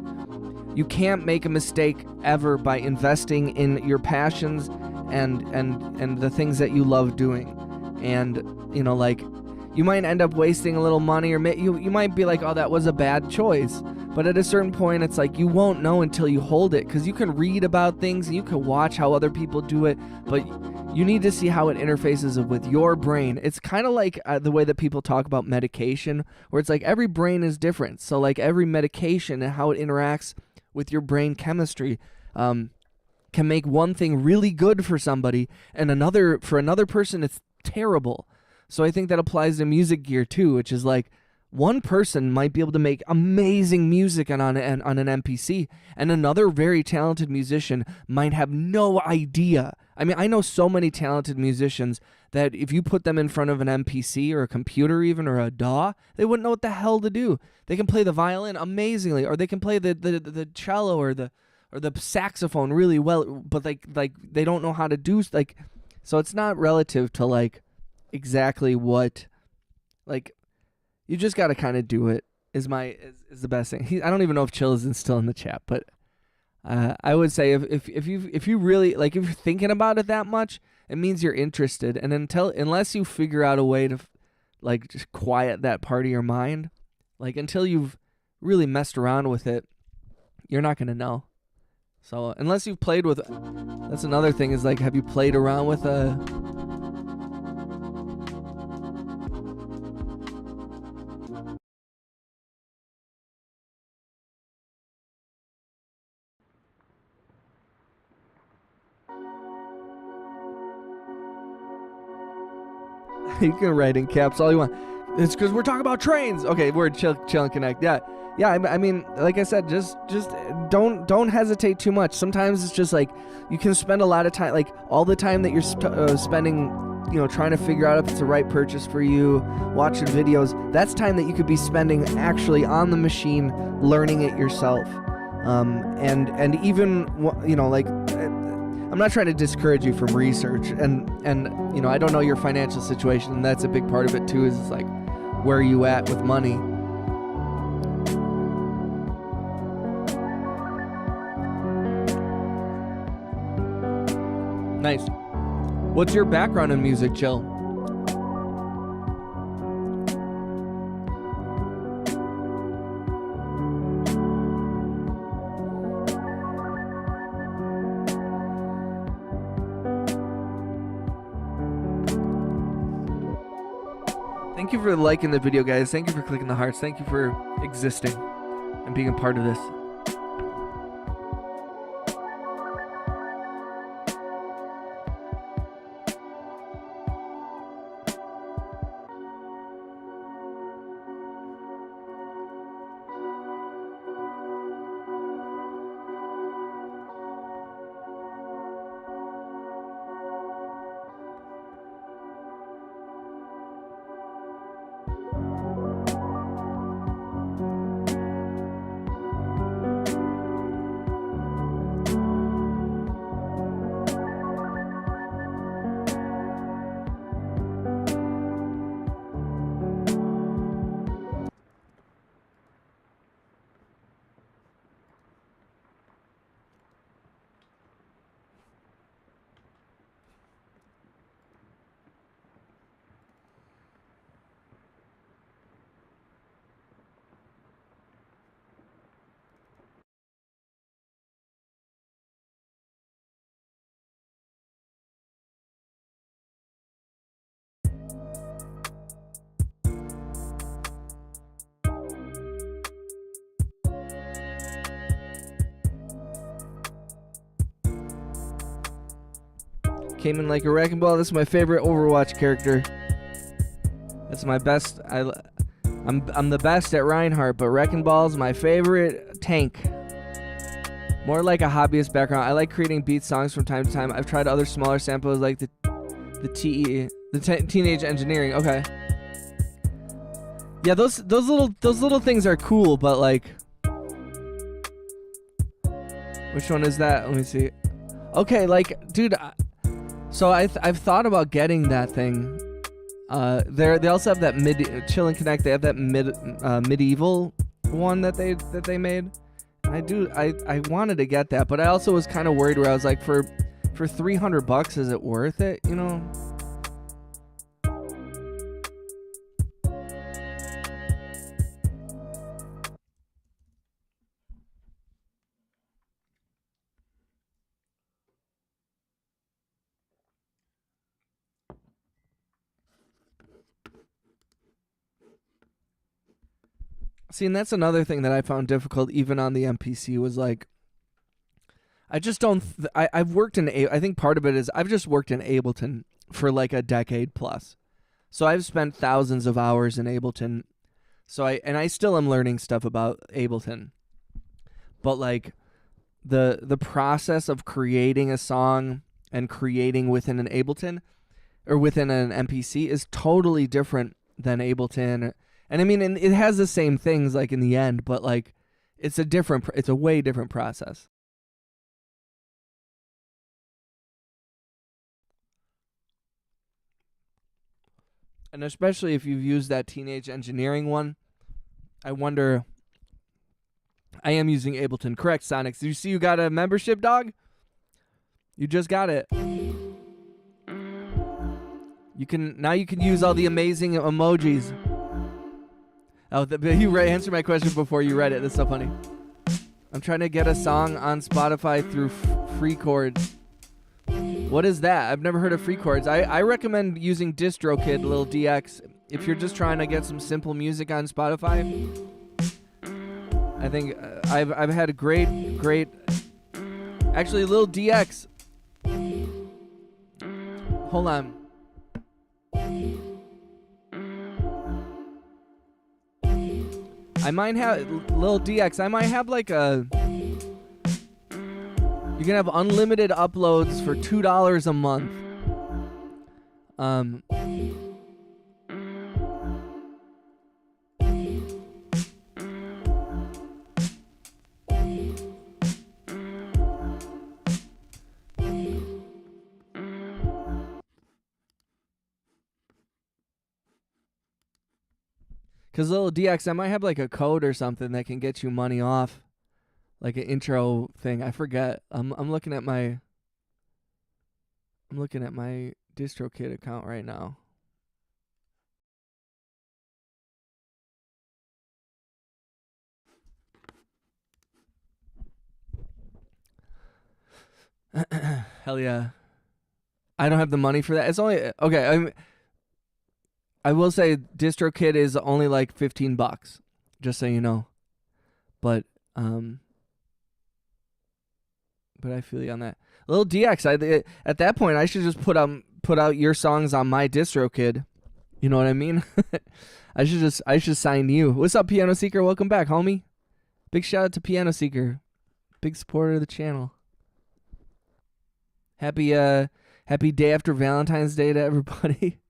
you can't make a mistake ever by investing in your passions and the things that you love doing. And you know, like you might end up wasting a little money, or you might be like, oh, that was a bad choice. But at a certain point, it's like you won't know until you hold it, because you can read about things and you can watch how other people do it, but you need to see how it interfaces with your brain. It's kind of like the way that people talk about medication, where it's like every brain is different. So like every medication and how it interacts with your brain chemistry can make one thing really good for somebody, and for another person it's terrible. So I think that applies to music gear too, which is like one person might be able to make amazing music on an MPC, and another very talented musician might have no idea. I mean, I know so many talented musicians that if you put them in front of an MPC or a computer even, or a DAW, they wouldn't know what the hell to do. They can play the violin amazingly, or they can play the cello or the saxophone really well, but like they don't know how to do like. So it's not relative to like exactly what, like, you just got to kind of do it is the best thing. I don't even know if Chill is still in the chat, but I would say if you really, like, if you're thinking about it that much, it means you're interested. And unless you figure out a way to like just quiet that part of your mind, like until you've really messed around with it, you're not going to know. So unless you've played with, that's another thing, is like, have you played around with a you can write in caps all you want. It's because we're talking about trains. Okay, we're chill and connect. Yeah. I mean, like I said, just don't hesitate too much. Sometimes it's just like you can spend a lot of time, like all the time that you're spending, you know, trying to figure out if it's the right purchase for you, watching videos. That's time that you could be spending actually on the machine, learning it yourself. And even, you know, like, I'm not trying to discourage you from research, and you know, I don't know your financial situation, and that's a big part of it too, is like, where are you at with money? Nice. What's your background in music, Chill? Thank you for liking the video, guys. Thank you for clicking the hearts. Thank you for existing and being a part of this. Came in like a wrecking ball. This is my favorite Overwatch character. That's my best. I'm the best at Reinhardt, but Wrecking Ball's my favorite tank. More like a hobbyist background. I like creating beat songs from time to time. I've tried other smaller samples like the Teenage Engineering. Okay. Yeah, those little things are cool, but like, which one is that? Let me see. Okay, like, dude. So I've thought about getting that thing. They also have that Chill and Connect. They have that medieval one that they made. And I wanted to get that, but I also was kind of worried where I was like, for $300, is it worth it? You know. See, and that's another thing that I found difficult even on the MPC was like, I just don't, I've worked in, I think part of it is I've just worked in Ableton for like a decade plus. So I've spent thousands of hours in Ableton. So I still am learning stuff about Ableton. But like the process of creating a song and creating within an Ableton or within an MPC is totally different than Ableton. And I mean, and it has the same things like in the end, but like it's a way different process. And especially if you've used that Teenage Engineering one, I wonder. I am using Ableton. Correct, Sonics. Did you see you got a membership, dog? You just got it. You can use all the amazing emojis. Oh, you answered my question before you read it. That's so funny. I'm trying to get a song on Spotify through free chords. What is that? I've never heard of free chords. I recommend using DistroKid, Lil DX, if you're just trying to get some simple music on Spotify. I think I've had a great. Actually, Lil DX. Hold on. I might have Lil DX. I might have like a. You can have unlimited uploads for $2 a month. Because Lil DX, I might have like a code or something that can get you money off. Like an intro thing. I forget. I'm looking at my DistroKid account right now. Hell yeah. I don't have the money for that. It's only okay. I will say DistroKid is only like $15, just so you know. But I feel you on that. Lil DX, at that point I should just put out your songs on my DistroKid. You know what I mean? I should sign you. What's up, Piano Seeker? Welcome back, homie. Big shout out to Piano Seeker. Big supporter of the channel. Happy day after Valentine's Day to everybody.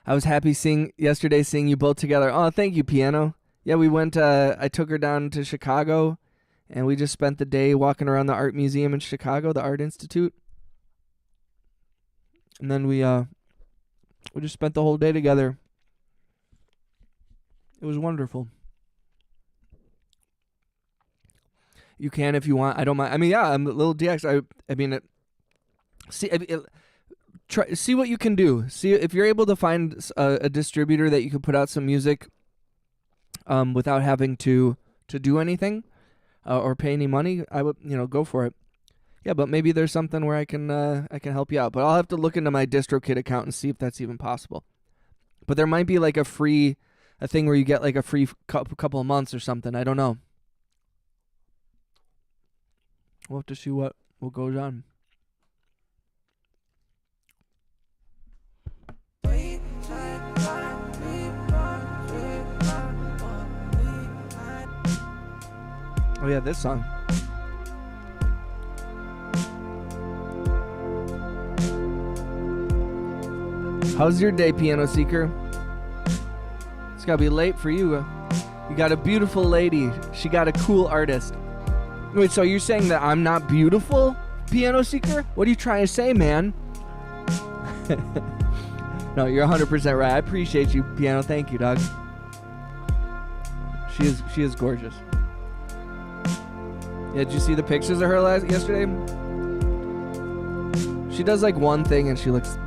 I was happy yesterday seeing you both together. Oh, thank you, Piano. Yeah, we went, I took her down to Chicago, and we just spent the day walking around the art museum in Chicago, the Art Institute. And then we just spent the whole day together. It was wonderful. You can if you want. I don't mind. I mean, yeah, I'm a Lil DX. I mean, see what you can do. See if you're able to find a distributor that you can put out some music without having to do anything or pay any money. I would, go for it. Yeah, but maybe there's something where I can help you out. But I'll have to look into my DistroKid account and see if that's even possible. But there might be like a thing where you get like a free couple of months or something. I don't know. We'll have to see what what goes on. Oh yeah, this song. How's your day, Piano Seeker? It's gotta be late for you. You got a beautiful lady. She got a cool artist. Wait, so you're saying that I'm not beautiful, Piano Seeker? What are you trying to say, man? No, you're 100% right. I appreciate you, Piano. Thank you, dog. She is gorgeous. Yeah, did you see the pictures of her yesterday? She does like one thing and she looks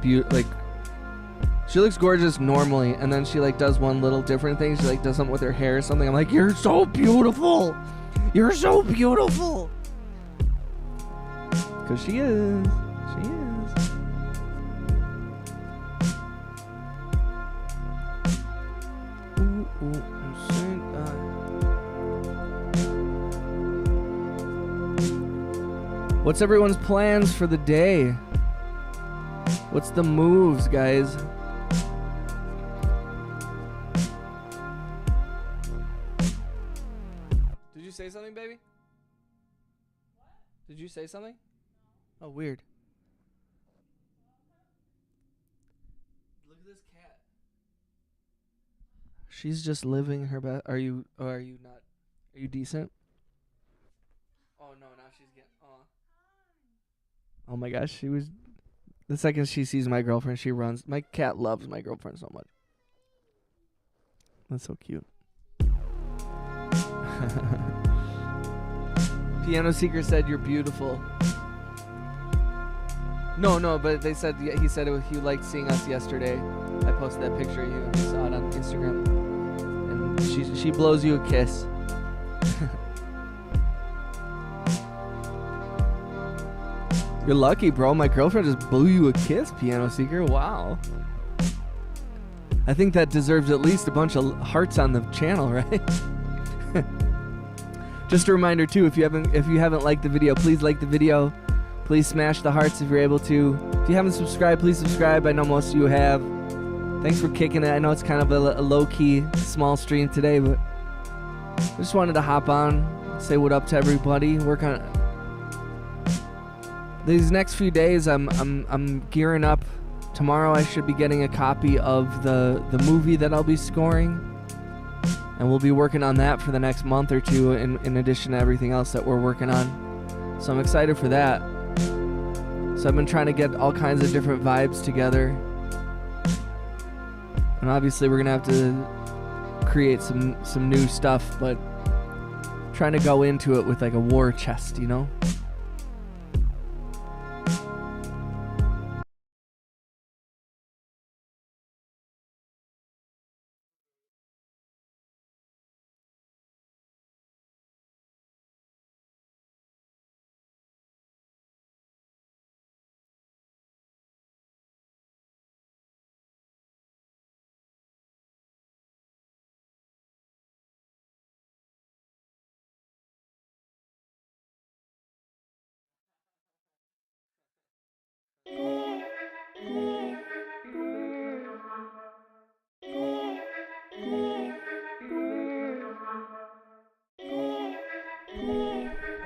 she looks gorgeous normally, and then she like does one little different thing. She like does something with her hair or something. I'm like, you're so beautiful. You're so beautiful. Cause she is. She is. Ooh, ooh, what's everyone's plans for the day? What's the moves, guys? Did you say something, baby? What? Did you say something? Oh, weird. Look at this cat. She's just living her best. Are you not? Are you decent? Oh no, now she's getting. Oh my gosh, she was. The second she sees my girlfriend, she runs. My cat loves my girlfriend so much. That's so cute. Piano Seeker said you're beautiful. No, but they said he said he liked seeing us yesterday. I posted that picture of you and he saw it on Instagram. And she blows you a kiss. You're lucky, bro. My girlfriend just blew you a kiss, Piano Seeker. Wow. I think that deserves at least a bunch of hearts on the channel, right? Just a reminder too, if you haven't liked the video, please like the video. Please smash the hearts if you're able to. If you haven't subscribed, please subscribe. I know most of you have. Thanks for kicking it. I know it's kind of a low-key, small stream today, but I just wanted to hop on, say what up to everybody, work on it. These next few days, I'm gearing up. Tomorrow, I should be getting a copy of the movie that I'll be scoring, and we'll be working on that for the next month or two, in addition to everything else that we're working on. So I'm excited for that. So I've been trying to get all kinds of different vibes together, and obviously we're gonna have to create some new stuff, but trying to go into it with like a war chest, you know.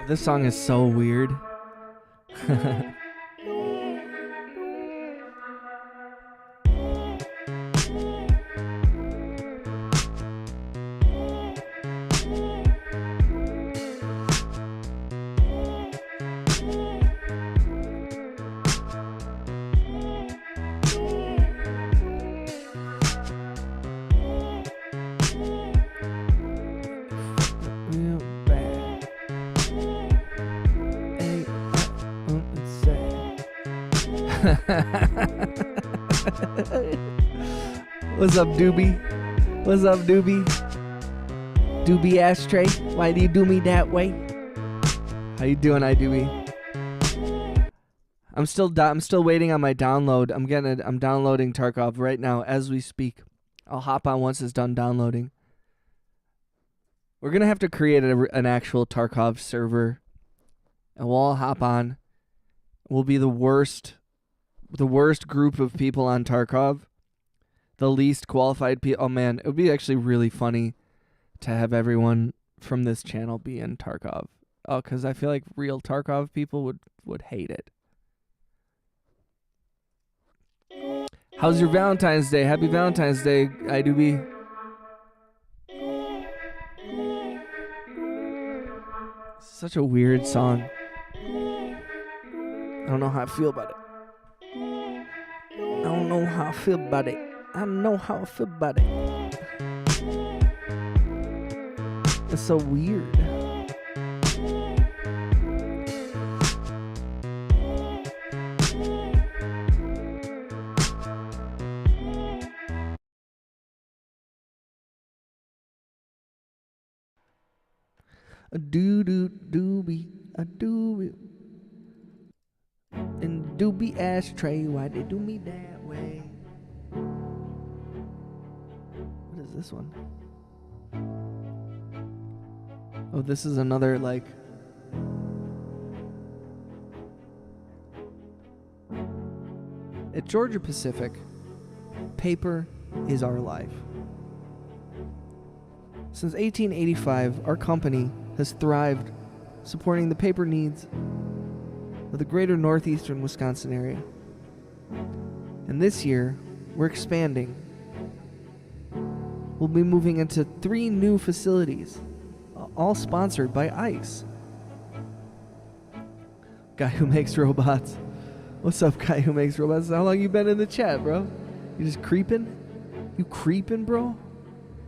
This song is so weird. What's up, Doobie? What's up, Doobie? Doobie Ashtray? Why do you do me that way? How you doing, iDoobie? I'm still waiting on my download. I'm downloading Tarkov right now as we speak. I'll hop on once it's done downloading. We're gonna have to create an actual Tarkov server, and we'll all hop on will be the worst group of people on Tarkov. The least qualified people. Oh man, it would be actually really funny to have everyone from this channel be in Tarkov. Oh, because I feel like real Tarkov people would hate it. How's your Valentine's Day? Happy Valentine's Day, iDoobie. Such a weird song. I don't know how I feel about it. I don't know how I feel about it. I don't know how I feel about it. It's so weird. A doobie, a doobie. And doobie ashtray, why they do me that way? What is this one? Oh, this is another, like... At Georgia Pacific, paper is our life. Since 1885, our company has thrived supporting the paper needs of the greater northeastern Wisconsin area. And this year, we're expanding. We'll be moving into 3 new facilities, all sponsored by ICE. Guy who makes robots. What's up, guy who makes robots? How long you been in the chat, bro? You just creeping? You creeping, bro?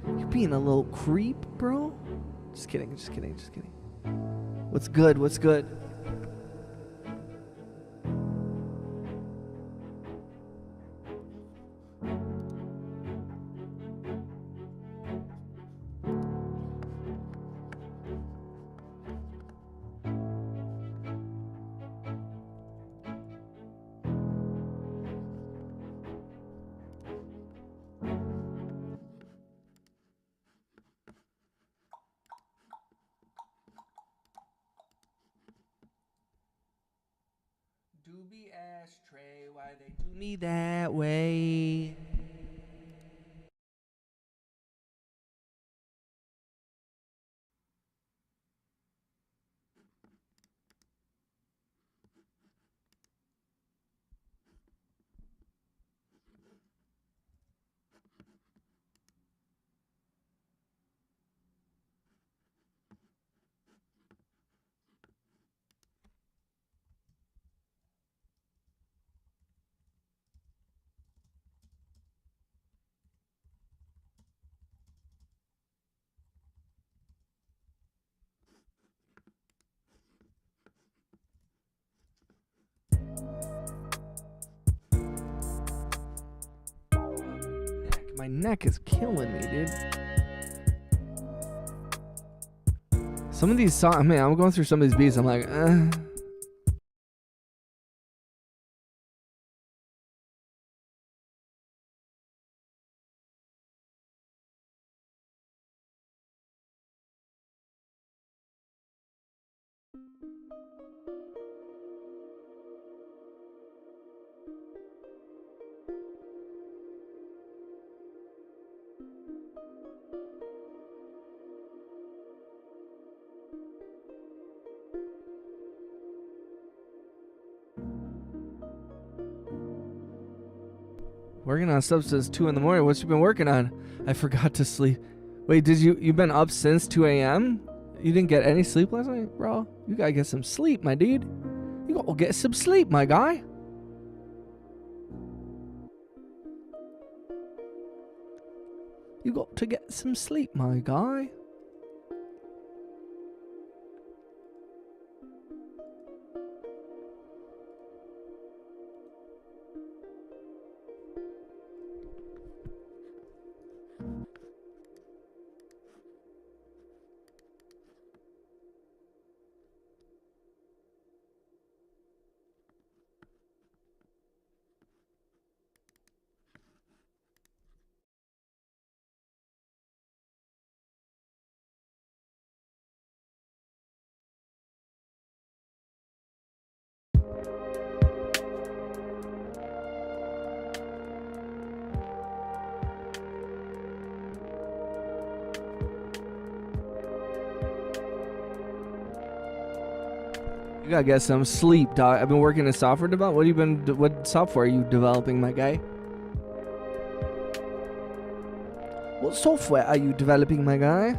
You being a little creep, bro? Just kidding, just kidding, just kidding. What's good? What's good? Doobie ashtray, why they do me that way? My neck is killing me, dude. Some of these songs, man, I'm going through some of these beats. I'm like, Working on stuff since 2 in the morning. What you been working on? I forgot to sleep. Wait, you've been up since 2 a.m.? You didn't get any sleep last night? Bro, you gotta get some sleep, my dude. You gotta get some sleep, my guy. You got to get some sleep, my guy. I gotta get some sleep, dog. I've been working in software development. What software are you developing, my guy? What software are you developing, my guy?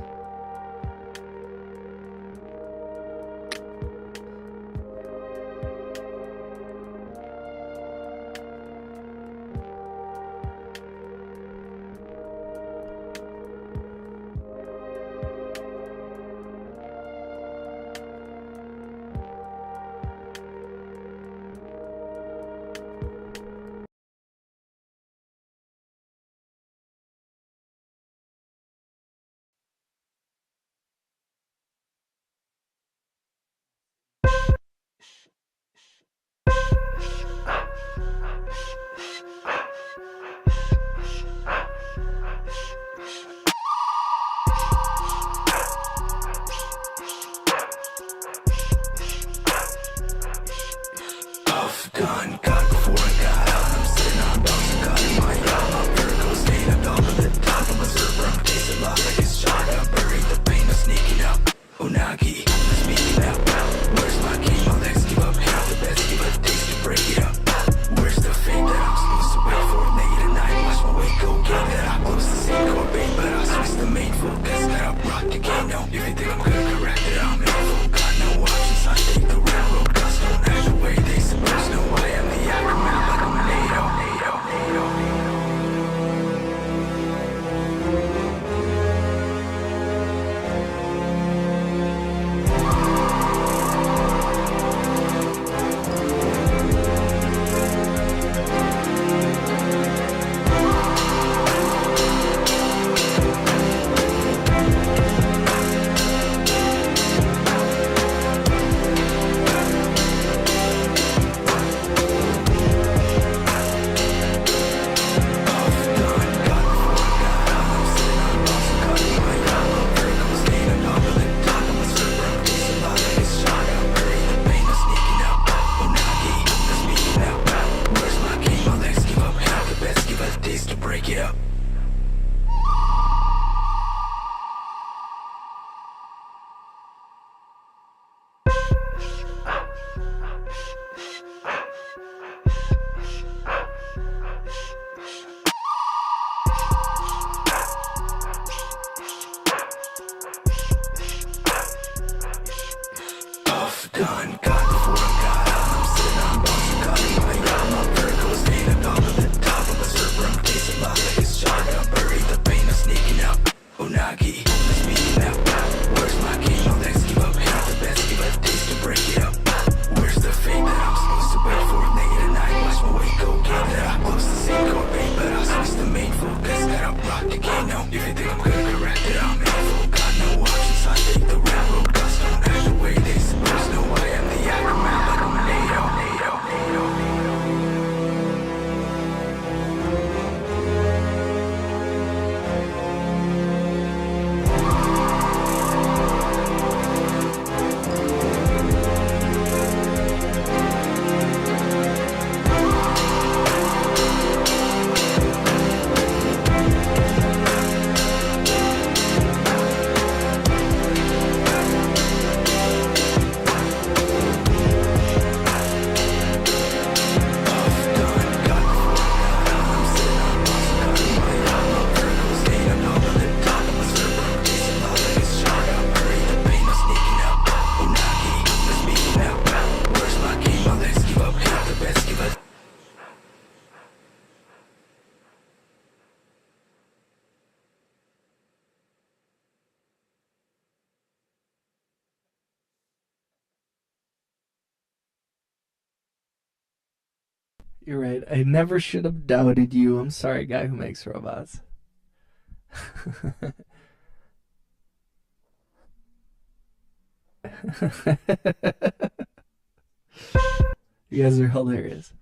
You're right. I never should have doubted you. I'm sorry, guy who makes robots. You guys are hilarious.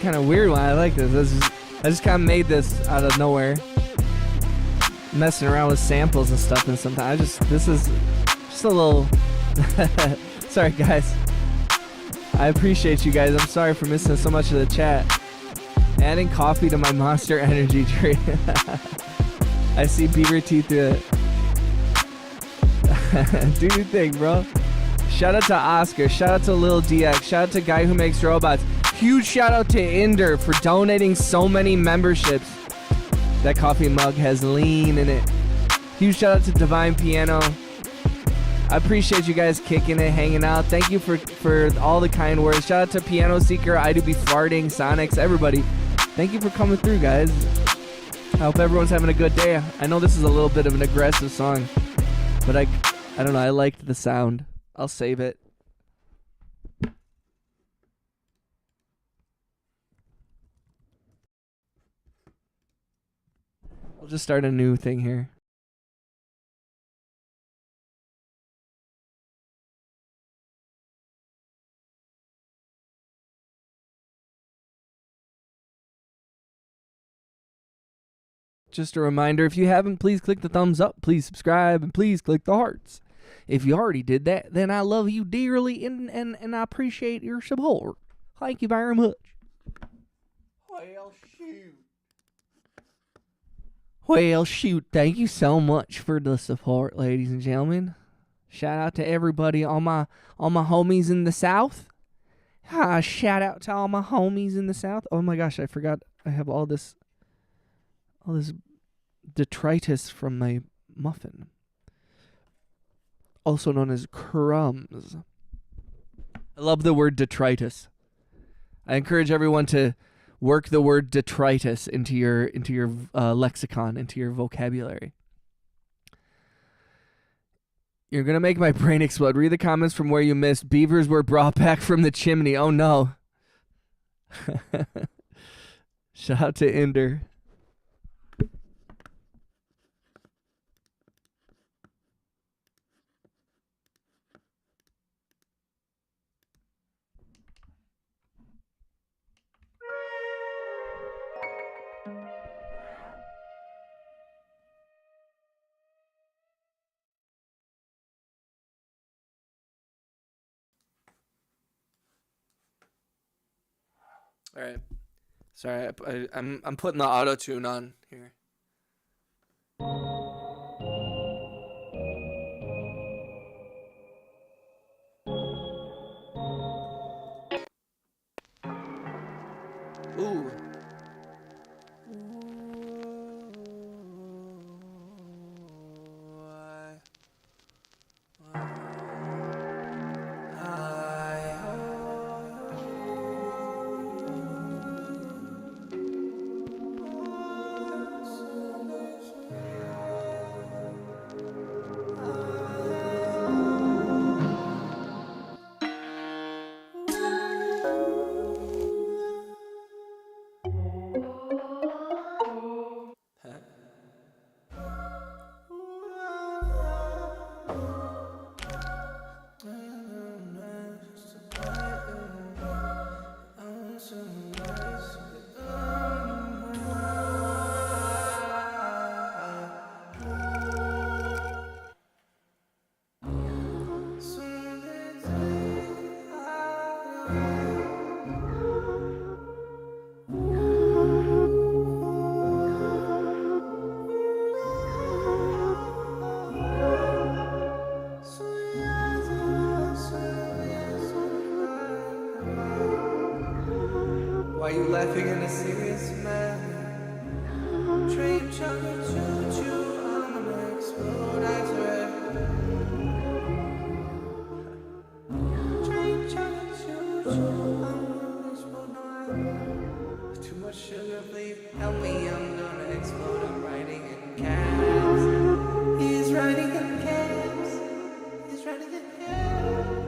kind of weird one. I like this. I just kind of made this out of nowhere. Messing around with samples and stuff, and sometimes this is just a little. Sorry, guys. I appreciate you guys. I'm sorry for missing so much of the chat. Adding coffee to my Monster Energy drink. I see Beaver Teeth through it. Do your thing, bro. Shout out to Oscar. Shout out to Lil DX. Shout out to Guy Who Makes Robots. Huge shout out to Inder for donating so many memberships. That coffee mug has lean in it. Huge shout out to Divine Piano. I appreciate you guys kicking it, hanging out. Thank you for all the kind words. Shout out to Piano Seeker, I Do Be Farting, Sonics, everybody. Thank you for coming through, guys. I hope everyone's having a good day. I know this is a little bit of an aggressive song, but I don't know. I liked the sound. I'll save it. We'll just start a new thing here. Just a reminder, if you haven't, please click the thumbs up, please subscribe, and please click the hearts. If you already did that, then I love you dearly and I appreciate your support. Thank you very much. Well, shoot. Thank you so much for the support, ladies and gentlemen. Shout out to everybody, all my homies in the South. Shout out to all my homies in the South. Oh my gosh, I forgot I have all this detritus from my muffin, also known as crumbs. I love the word detritus. I encourage everyone to work the word detritus into your lexicon, into your vocabulary. You're gonna make my brain explode. Read the comments from where you missed. Beavers were brought back from the chimney. Oh no. Shout out to Inder. All right. Sorry, I'm putting the auto tune on here. Ooh. Why you laughing in a serious manner? Train chugging choo-choo, I'm gonna explode, I swear. Train chugging choo-choo, I'm gonna explode, no, too much sugar, please help me, I'm gonna explode. I'm riding in cabs. He's riding in cabs. He's riding in cabs.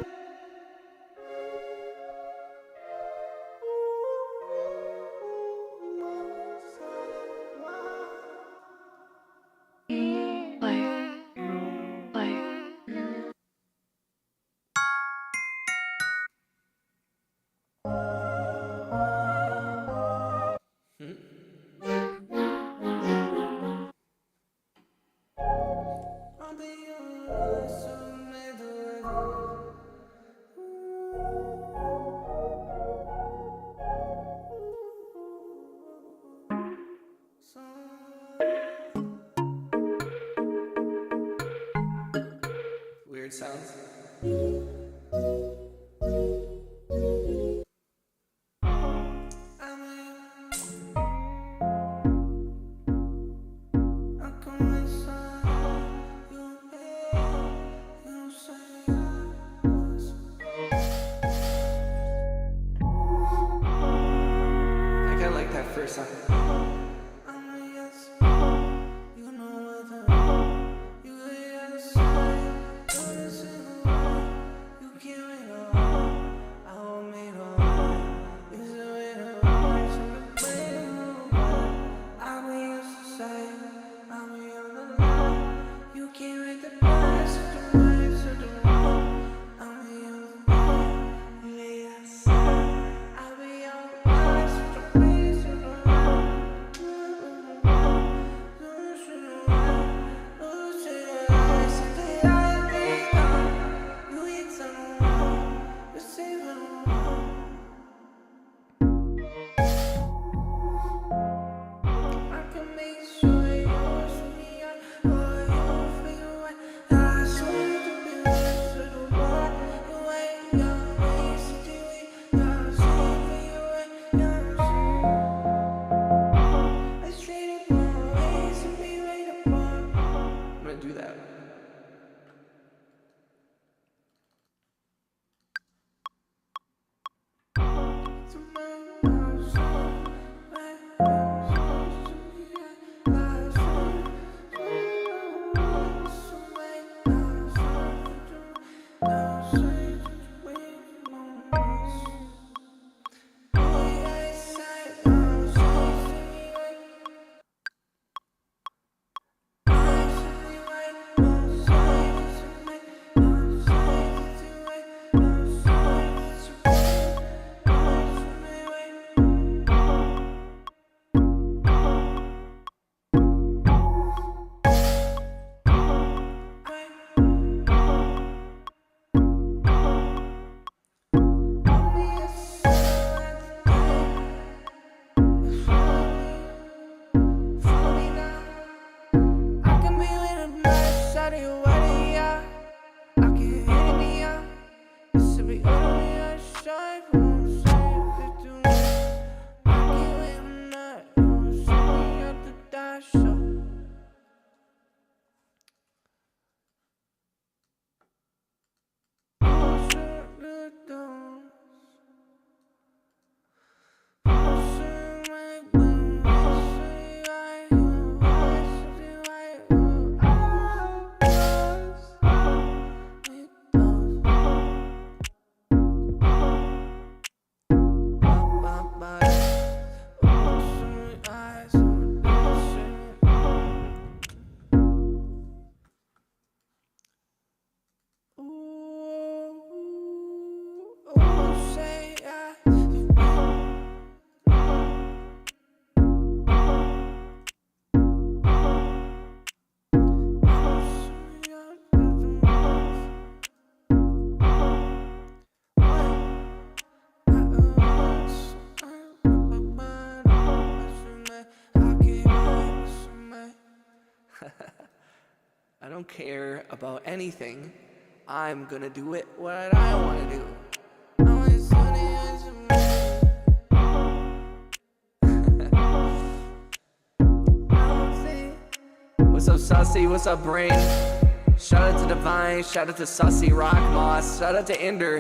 like that first song. I don't care about anything. I'm gonna do it what I wanna do. What's up, Sussy? What's up, Brain? Shout out to Divine, shout out to Sussy, Rock Moss, shout out to Inder.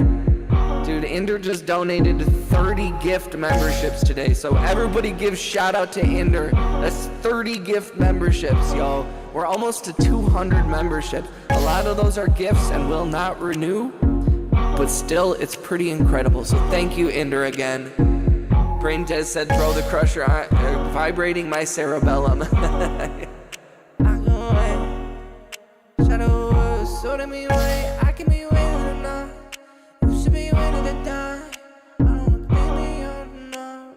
Dude, Inder just donated 30 gift memberships today, so everybody give shout out to Inder. That's 30 gift memberships, yo. We're almost to 200 memberships. A lot of those are gifts and will not renew, but still, it's pretty incredible. So thank you, Inder, again. Brain Dead said, throw the crusher on, vibrating my cerebellum. So to me, I can be waiting enough. You should be waiting to die. I don't think me on now.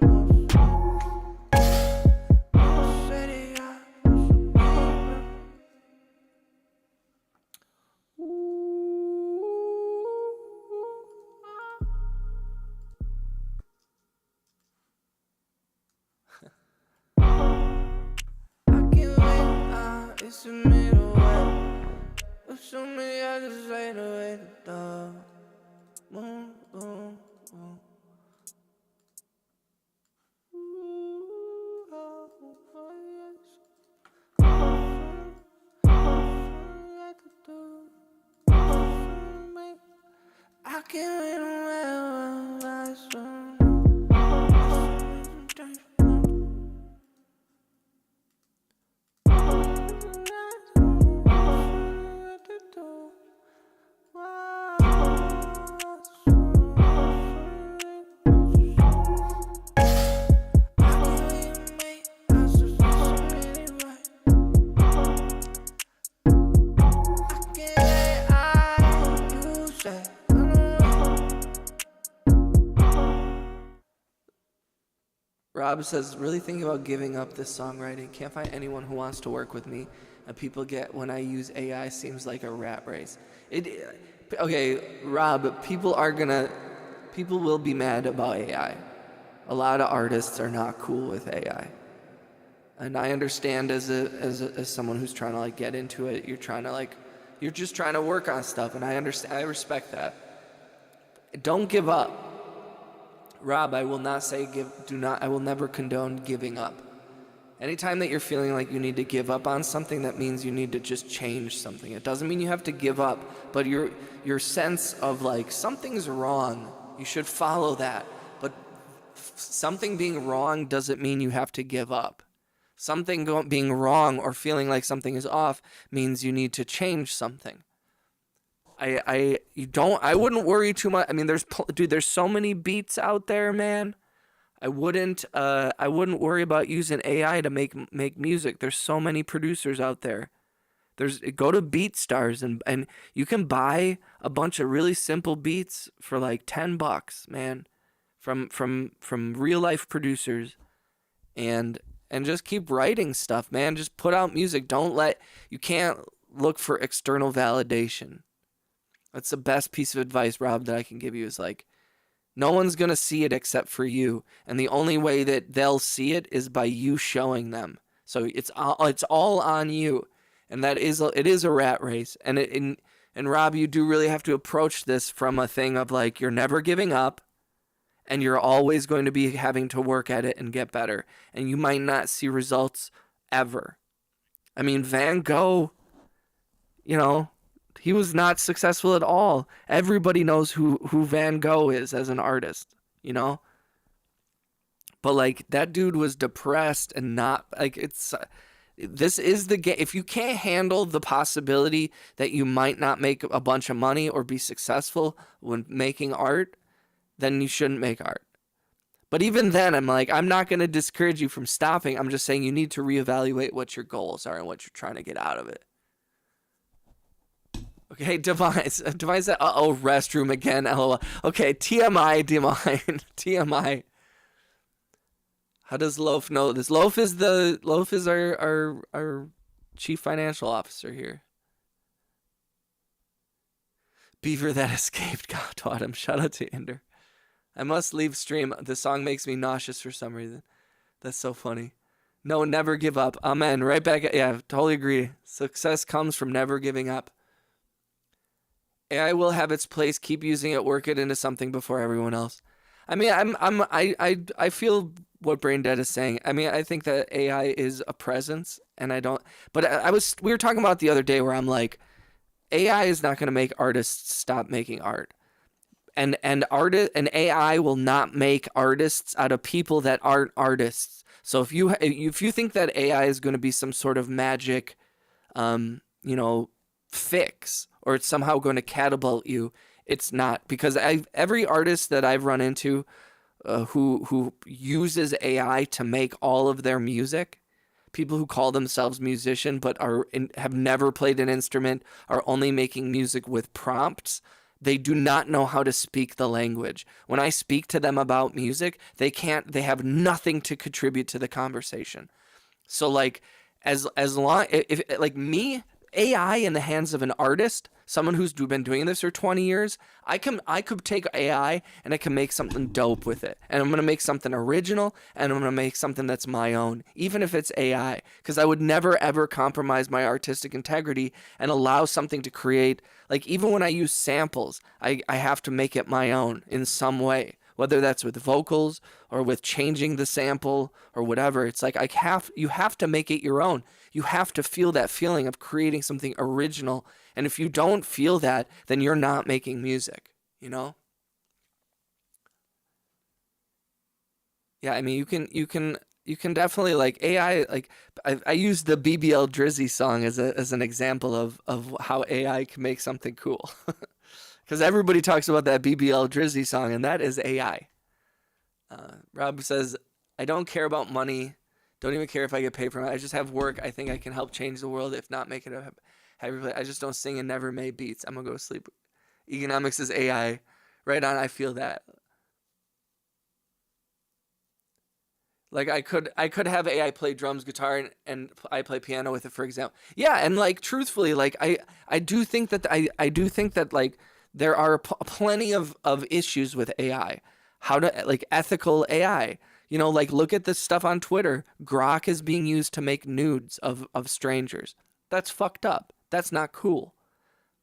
I can't wait, it's a middle way. So me, I just wait away the dog. Boom, boom, boom. I can't wait around. Rob says, really thinking about giving up this songwriting. Can't find anyone who wants to work with me. And people get when I use AI seems like a rat race. Okay, Rob, people will be mad about AI. A lot of artists are not cool with AI. And I understand as someone who's trying to like get into it, you're just trying to work on stuff, and I respect that. Don't give up. Rob, I will not say I will never condone giving up. Anytime that you're feeling like you need to give up on something, that means you need to just change something. It doesn't mean you have to give up, but your sense of like something's wrong, you should follow that. But something being wrong doesn't mean you have to give up. Something being wrong or feeling like something is off means you need to change something. I wouldn't worry too much. I mean, there's so many beats out there, man. I wouldn't worry about using AI to make music. There's so many producers out there. Go to BeatStars and you can buy a bunch of really simple beats for like $10, man, from real life producers, and just keep writing stuff, man. Just put out music. You can't look for external validation. That's the best piece of advice, Rob, that I can give you is like, no one's going to see it except for you. And the only way that they'll see it is by you showing them. So it's all on you. And it is a rat race. And Rob, you do really have to approach this from a thing of like, you're never giving up and you're always going to be having to work at it and get better. And you might not see results ever. I mean, Van Gogh, he was not successful at all. Everybody knows who Van Gogh is as an artist, But like that dude was depressed and not like this is the game. If you can't handle the possibility that you might not make a bunch of money or be successful when making art, then you shouldn't make art. But even then, I'm like, I'm not going to discourage you from stopping. I'm just saying you need to reevaluate what your goals are and what you're trying to get out of it. Okay, Divine said, restroom again, LOL. Okay, TMI, Divine, TMI. How does Loaf know this? Loaf is our chief financial officer here. Beaver that escaped. God taught him. Shout out to Inder. I must leave stream. The song makes me nauseous for some reason. That's so funny. No, never give up. Amen. Right back. Yeah, totally agree. Success comes from never giving up. AI will have its place. Keep using it. Work it into something before everyone else. I mean, I feel what Brain Dead is saying. I mean, I think that AI is a presence, and I don't. But we were talking about the other day where I'm like, AI is not going to make artists stop making art, and AI will not make artists out of people that aren't artists. So if you think that AI is going to be some sort of magic, fix, or it's somehow going to catapult you, it's not. Because every artist that I've run into who uses AI to make all of their music, people who call themselves musician but have never played an instrument, are only making music with prompts, they do not know how to speak the language. When I speak to them about music, they have nothing to contribute to the conversation. So like, as long, if like me, AI in the hands of an artist, someone who's been doing this for 20 years, I could take AI and I can make something dope with it. And I'm going to make something original, and I'm going to make something that's my own, even if it's AI, because I would never ever compromise my artistic integrity and allow something to create, like even when I use samples, I have to make it my own in some way. Whether that's with vocals or with changing the sample or whatever, it's like you have to make it your own. You have to feel that feeling of creating something original. And if you don't feel that, then you're not making music, Yeah, I mean, you can definitely, like, AI, like I used the BBL Drizzy song as an example of how AI can make something cool. Because everybody talks about that BBL Drizzy song, and that is AI. Rob says, I don't care about money. Don't even care if I get paid for it. I just have work. I think I can help change the world, if not make it a happy place. I just don't sing and never made beats. I'm going to go to sleep. Economics is AI. Right on, I feel that. Like I could have AI play drums, guitar, and I play piano with it, for example. Yeah, and like truthfully, like I do think that I do think that like there are plenty of issues with AI. How to like ethical AI. You know, like look at this stuff on Twitter. Grok is being used to make nudes of strangers. That's fucked up. That's not cool.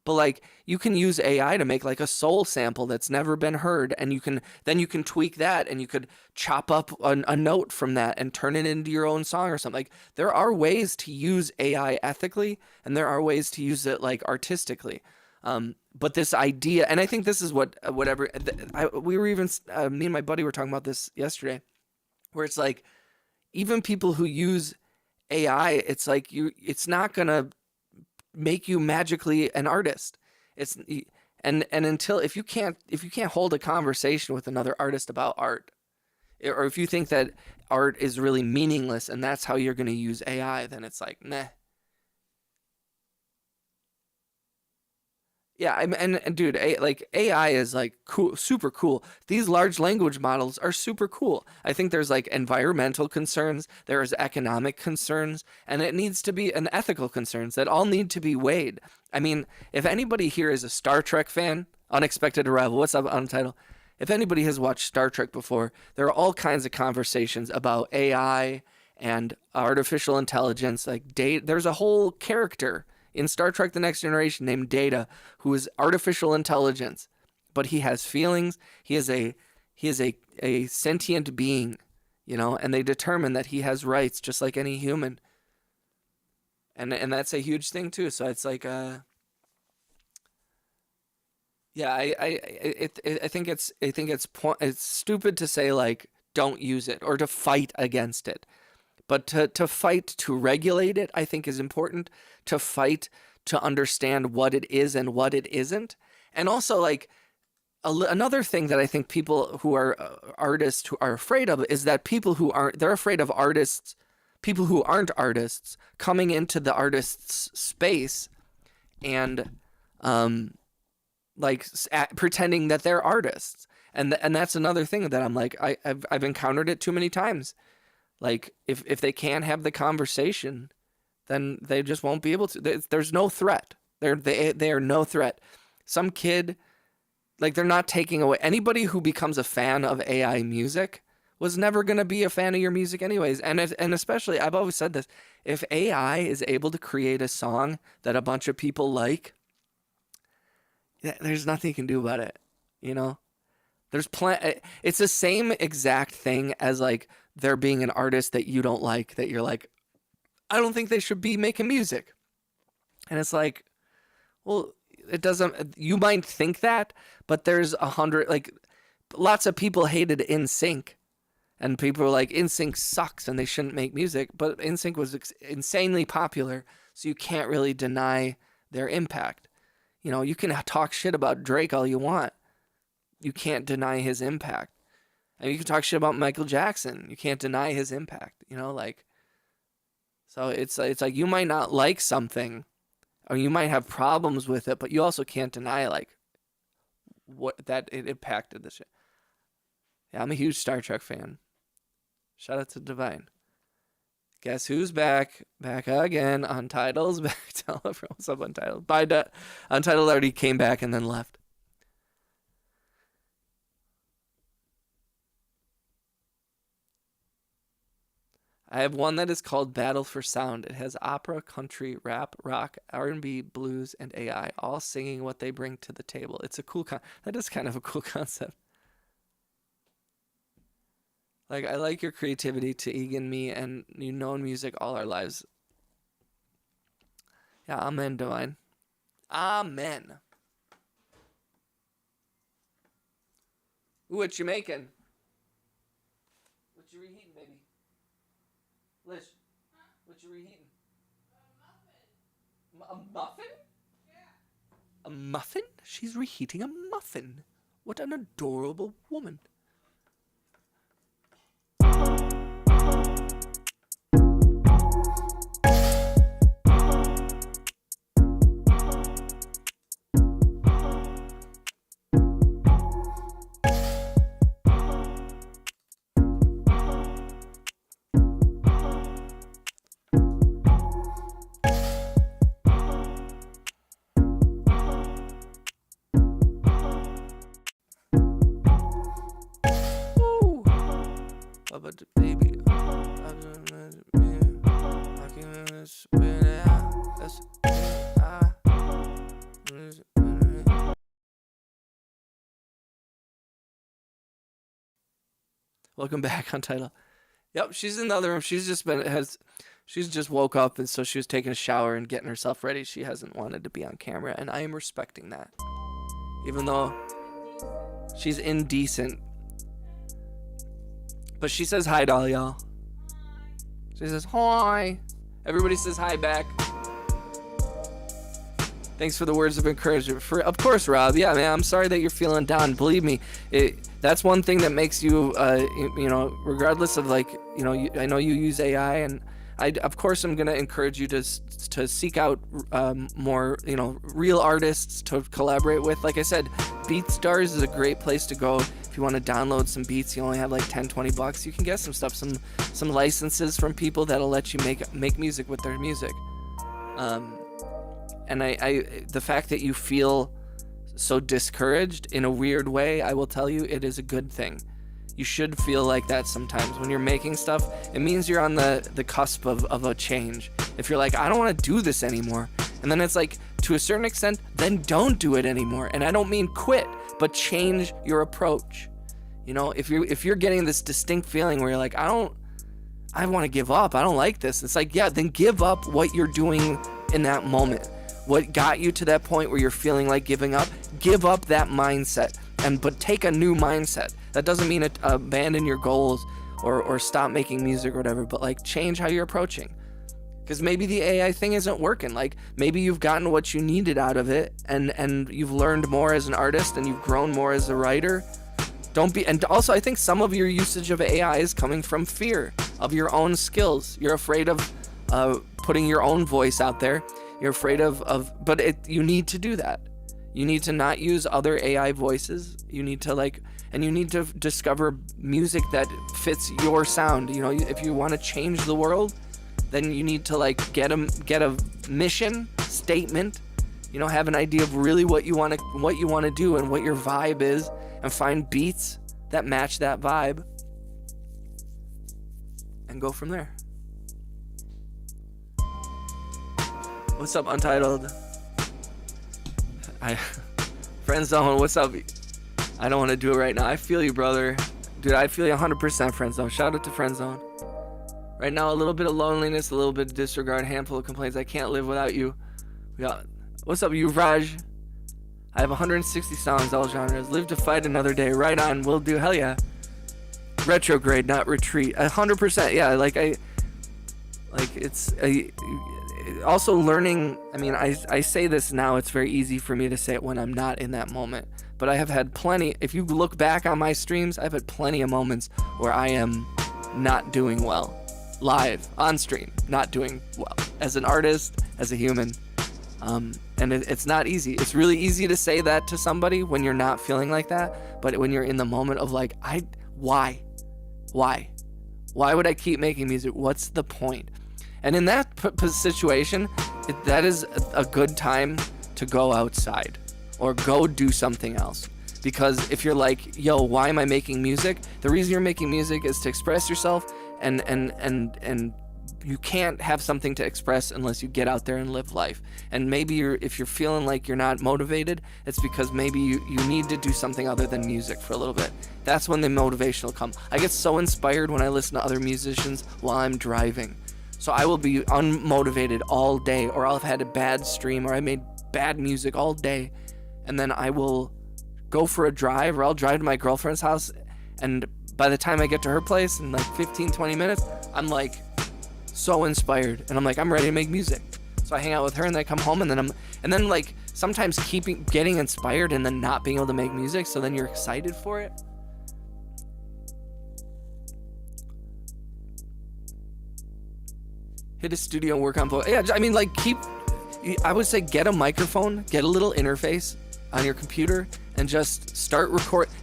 But like you can use AI to make like a soul sample that's never been heard, and you can tweak that, and you could chop up a note from that and turn it into your own song or something. Like there are ways to use AI ethically, and there are ways to use it like artistically. But this idea, and I think this is whatever we were even me and my buddy were talking about this yesterday, where it's like even people who use AI, it's like it's not gonna make you magically an artist. It's and until if you can't hold a conversation with another artist about art, or if you think that art is really meaningless and that's how you're going to use AI, then it's like meh. Yeah, and dude, like AI is like cool, super cool. These large language models are super cool. I think there's like environmental concerns, there's economic concerns, and it needs to be an ethical concerns that all need to be weighed. I mean, if anybody here is a Star Trek fan, Unexpected Arrival, what's up on the title? If anybody has watched Star Trek before, there are all kinds of conversations about AI and artificial intelligence. Like there's a whole character in Star Trek The Next Generation named Data, who is artificial intelligence, but he has feelings. He is a sentient being, you know, and they determine that he has rights just like any human. And that's a huge thing too. So it's like yeah, I think it's stupid to say like don't use it or to fight against it. But to fight to regulate it, I think is important. To fight to understand what it is and what it isn't. And also, like, another thing that I think people who are artists who are afraid of is that they're afraid of artists, people who aren't artists, coming into the artist's space and, pretending that they're artists. And that's another thing that I'm like, I've encountered it too many times. Like, if they can't have the conversation, then they just won't be able to. There's no threat. They are no threat. Some kid, like, they're not taking away. Anybody who becomes a fan of AI music was never going to be a fan of your music anyways. And especially, I've always said this, if AI is able to create a song that a bunch of people like, there's nothing you can do about it, you know? It's the same exact thing as, like, there being an artist that you don't like, that you're like, I don't think they should be making music. And it's like, well, it doesn't, you might think that, but there's 100, like, lots of people hated NSYNC. And people were like, NSYNC sucks and they shouldn't make music. But NSYNC was insanely popular, so you can't really deny their impact. You know, you can talk shit about Drake all you want. You can't deny his impact. And you can talk shit about Michael Jackson. You can't deny his impact, you know, like. So it's like you might not like something, or you might have problems with it, but you also can't deny, like, what that it impacted the shit. Yeah, I'm a huge Star Trek fan. Shout out to Divine. Guess who's back? Back again. Untitled's back. Tell everyone what's up, Untitled. Untitled already came back and then left. I have one that is called Battle for Sound. It has opera, country, rap, rock, R&B, blues, and AI, all singing what they bring to the table. It's a cool that is kind of a cool concept. Like, I like your creativity to Egan, me, and you've known music all our lives. Yeah, amen, Divine. Amen. Ooh, what you making? What you reheating, baby? Lish, what you reheating? A muffin? Yeah. A muffin? She's reheating a muffin. What an adorable woman. baby. Welcome back on title. Yep, she's in the other room. She's just woke up, and so she was taking a shower and getting herself ready. She hasn't wanted to be on camera, and I am respecting that. Even though she's indecent. But she says hi to all y'all. She says hi. Everybody says hi back. Thanks for the words of encouragement. Of course, Rob. Yeah, man, I'm sorry that you're feeling down. Believe me, that's one thing that makes you, regardless of I know you use AI, and of course I'm gonna encourage you to seek out more, real artists to collaborate with. Like I said, BeatStars is a great place to go if you want to download some beats. You only have like $10-20. You can get some stuff, some licenses from people that'll let you make music with their music. And the fact that you feel so discouraged in a weird way, I will tell you, it is a good thing. You should feel like that sometimes when you're making stuff. It means you're on the cusp of a change. If you're like, I don't want to do this anymore, and then it's like, to a certain extent, then don't do it anymore. And I don't mean quit, but change your approach. If you're getting this distinct feeling where you're like, I want to give up, I don't like this. It's like, yeah, then give up what you're doing in that moment. What got you to that point where you're feeling like giving up? Give up that mindset, but take a new mindset. That doesn't mean abandon your goals or stop making music or whatever, but like change how you're approaching. Because maybe the AI thing isn't working. Like maybe you've gotten what you needed out of it, and you've learned more as an artist, and you've grown more as a writer. And also I think some of your usage of AI is coming from fear of your own skills. You're afraid of putting your own voice out there. You're afraid you need to do that. You need to not use other AI voices. You need to discover music that fits your sound. If you want to change the world, then you need to get a mission statement. Have an idea of really what you want to do and what your vibe is, and find beats that match that vibe, and go from there. What's up, Untitled? Friend Zone, what's up? I don't want to do it right now. I feel you, brother. Dude, I feel you 100%, Friend Zone. Shout out to Friend Zone. Right now, a little bit of loneliness, a little bit of disregard, a handful of complaints. I can't live without you. What's up, Yuvraj? I have 160 songs, all genres. Live to fight another day. Right on, will do. Hell yeah. Retrograde, not retreat. 100%. Yeah, it's also learning. I mean, I say this now. It's very easy for me to say it when I'm not in that moment. But I have had plenty. If you look back on my streams, I've had plenty of moments where I am not doing well. Live, on stream, not doing well. As an artist, as a human. And it's not easy. It's really easy to say that to somebody when you're not feeling like that. But when you're in the moment of why would I keep making music? What's the point? And in that situation, that is a good time to go outside or go do something else. Because if you're like, yo, why am I making music? The reason you're making music is to express yourself, and you can't have something to express unless you get out there and live life. And maybe if you're feeling like you're not motivated, it's because maybe you need to do something other than music for a little bit. That's when the motivation will come. I get so inspired when I listen to other musicians while I'm driving. So I will be unmotivated all day, or I'll have had a bad stream, or I made bad music all day, and then I will go for a drive, or I'll drive to my girlfriend's house, and by the time I get to her place in 15-20 minutes, I'm so inspired, and I'm ready to make music. So I hang out with her, and then I come home, and then sometimes getting inspired and then not being able to make music, so then you're excited for it. Hit a studio and work on both. Yeah, I mean, I would say get a microphone, get a little interface on your computer, and just start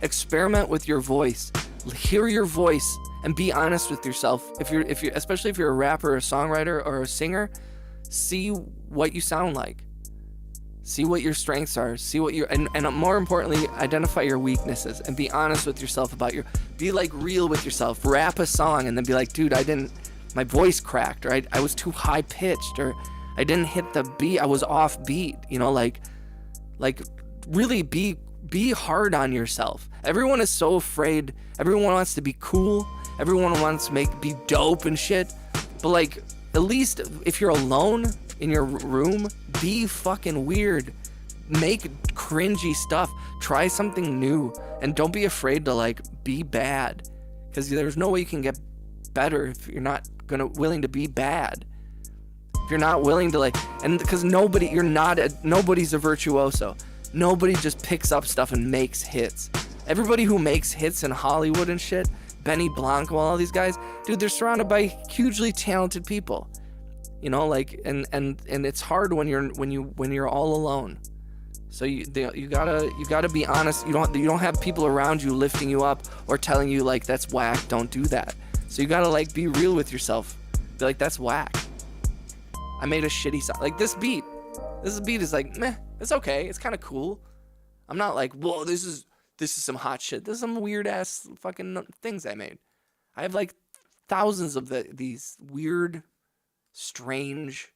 experiment with your voice. Hear your voice and be honest with yourself. Especially if you're a rapper or a songwriter or a singer, see what you sound like. See what your strengths are. See what and more importantly, identify your weaknesses and be honest with yourself about be like real with yourself. Rap a song and then be like, dude, my voice cracked, or I was too high pitched, or I didn't hit the beat, I was off beat. You know, like really be hard on yourself. Everyone is so afraid. Everyone wants to be cool. Everyone wants to be dope and shit. But like, at least if you're alone in your room, be fucking weird. Make cringy stuff. Try something new. And don't be afraid to like be bad. Because there's no way you can get better if you're not willing to be bad. If you're not willing to because nobody's a virtuoso. Nobody just picks up stuff and makes hits. Everybody who makes hits in Hollywood and shit, Benny Blanco, all these guys, dude, they're surrounded by hugely talented people. You know, like, and it's hard when you're all alone. So you gotta be honest. You don't have people around you lifting you up or telling you like that's whack. Don't do that. So you gotta like be real with yourself. Be like, that's whack. I made a shitty song. Like this beat is like meh. It's okay. It's kind of cool. I'm not like, whoa, this is some hot shit. This is some weird ass fucking things I made. I have like thousands of these weird, strange,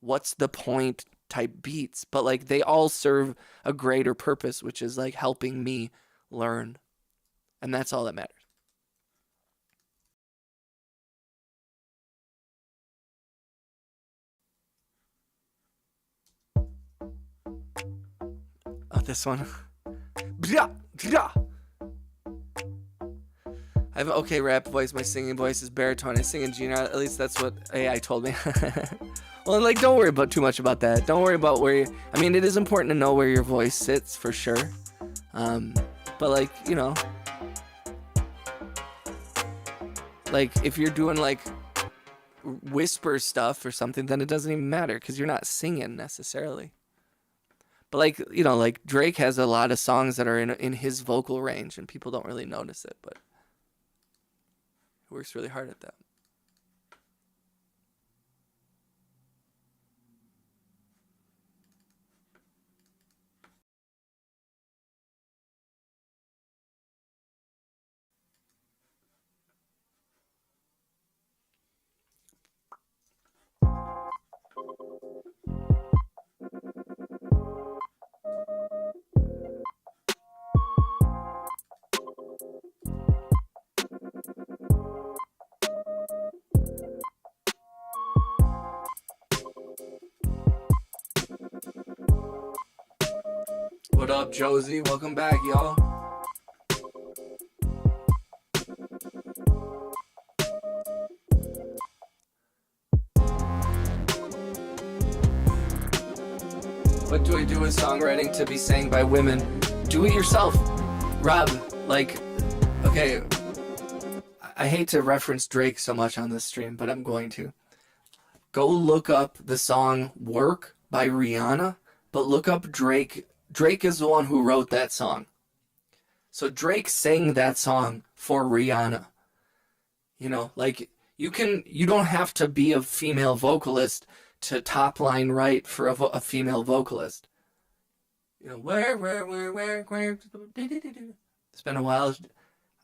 what's the point type beats, but like they all serve a greater purpose, which is like helping me learn, and that's all that matters. Oh, this one. I have an okay rap voice. My singing voice is baritone. I sing in G. At least that's what AI told me. Well, like, don't worry too much about that. Don't worry about where I mean, it is important to know where your voice sits for sure. But like, you know, like if you're doing like whisper stuff or something, then it doesn't even matter because you're not singing necessarily. But like, you know, like Drake has a lot of songs that are in his vocal range and people don't really notice it, but he works really hard at that. What up, Josie? Welcome back, y'all. What do I do with songwriting to be sang by women? Do it yourself, Rob. Like, okay, I hate to reference Drake so much on this stream, but I'm going to. Go look up the song Work by Rihanna, but look up Drake. Drake is the one who wrote that song. So Drake sang that song for Rihanna. You know, like, you don't have to be a female vocalist to top line write for a female vocalist. You know, where, it's been a while.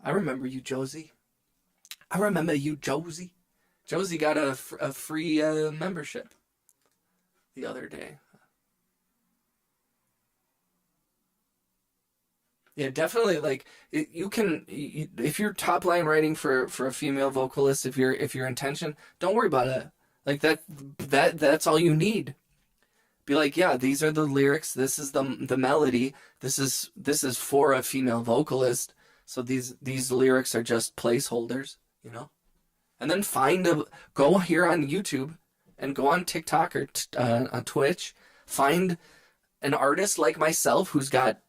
I remember you, Josie. Josie got a free membership the other day. Yeah, definitely. Like, if you're top line writing for a female vocalist, if your intention, don't worry about it. Like that's all you need. Be like, yeah, these are the lyrics. This is the melody. This is for a female vocalist. So these lyrics are just placeholders, you know. And then go here on YouTube and go on TikTok or on Twitch. Find an artist like myself who's got,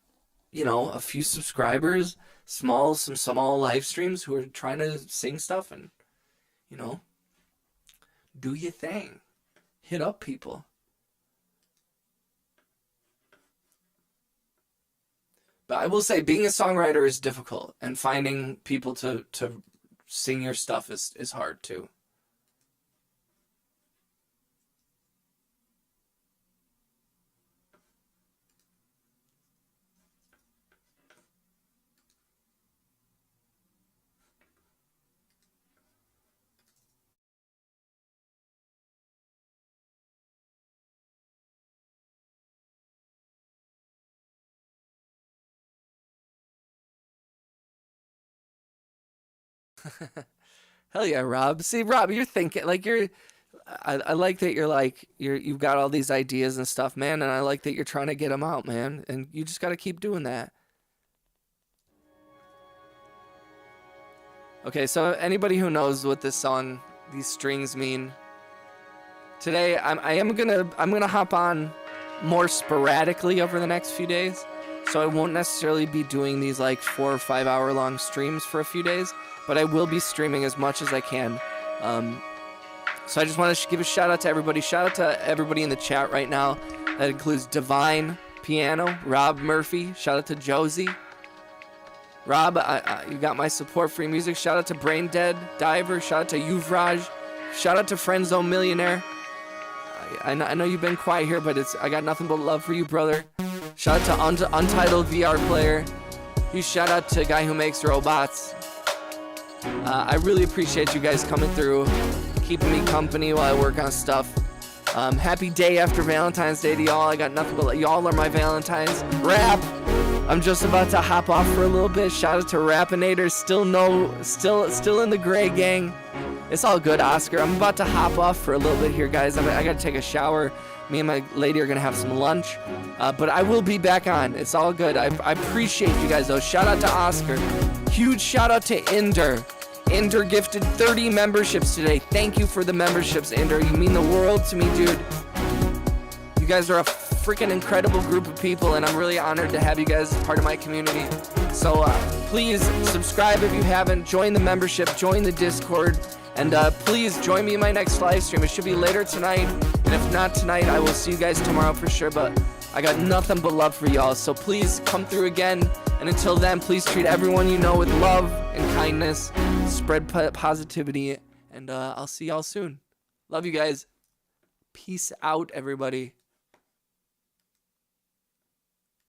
you know, a few subscribers, some small live streams who are trying to sing stuff, and, you know, do your thing. Hit up people. But I will say, being a songwriter is difficult, and finding people to sing your stuff is hard too. Hell yeah, Rob. See, Rob, you're thinking like I like that you've got all these ideas and stuff, man, and I like that you're trying to get them out, man, and you just got to keep doing that. Okay, so anybody who knows what this song, these strings mean, today I'm gonna hop on more sporadically over the next few days, so I won't necessarily be doing these like 4 or 5 hour long streams for a few days, but I will be streaming as much as I can. So I just want to give a shout out to everybody. Shout out to everybody in the chat right now. That includes Divine Piano, Rob Murphy. Shout out to Josie. Rob, you got my support for your music. Shout out to Brain Dead Diver. Shout out to Yuvraj. Shout out to Friendzone Millionaire. I know you've been quiet here, but I got nothing but love for you, brother. Shout out to Untitled VR Player. Huge shout out to Guy Who Makes Robots. I really appreciate you guys coming through, keeping me company while I work on stuff. Happy day after Valentine's Day to y'all. I got nothing but y'all are my Valentines. Rap. I'm just about to hop off for a little bit. Shout out to Rappinator. Still in the gray gang. It's all good, Oscar. I'm about to hop off for a little bit here, guys. I gotta take a shower. Me and my lady are gonna have some lunch. But I will be back on. It's all good. I appreciate you guys though. Shout out to Oscar. Huge shout out to Inder. Inder gifted 30 memberships today. Thank you for the memberships, Inder. You mean the world to me, dude. You guys are a freaking incredible group of people, and I'm really honored to have you guys as part of my community. So please subscribe if you haven't. Join the membership. Join the Discord. And please join me in my next live stream. It should be later tonight. And if not tonight, I will see you guys tomorrow for sure. But I got nothing but love for y'all. So please come through again. And until then, please treat everyone you know with love and kindness. Spread positivity. And I'll see y'all soon. Love you guys. Peace out, everybody.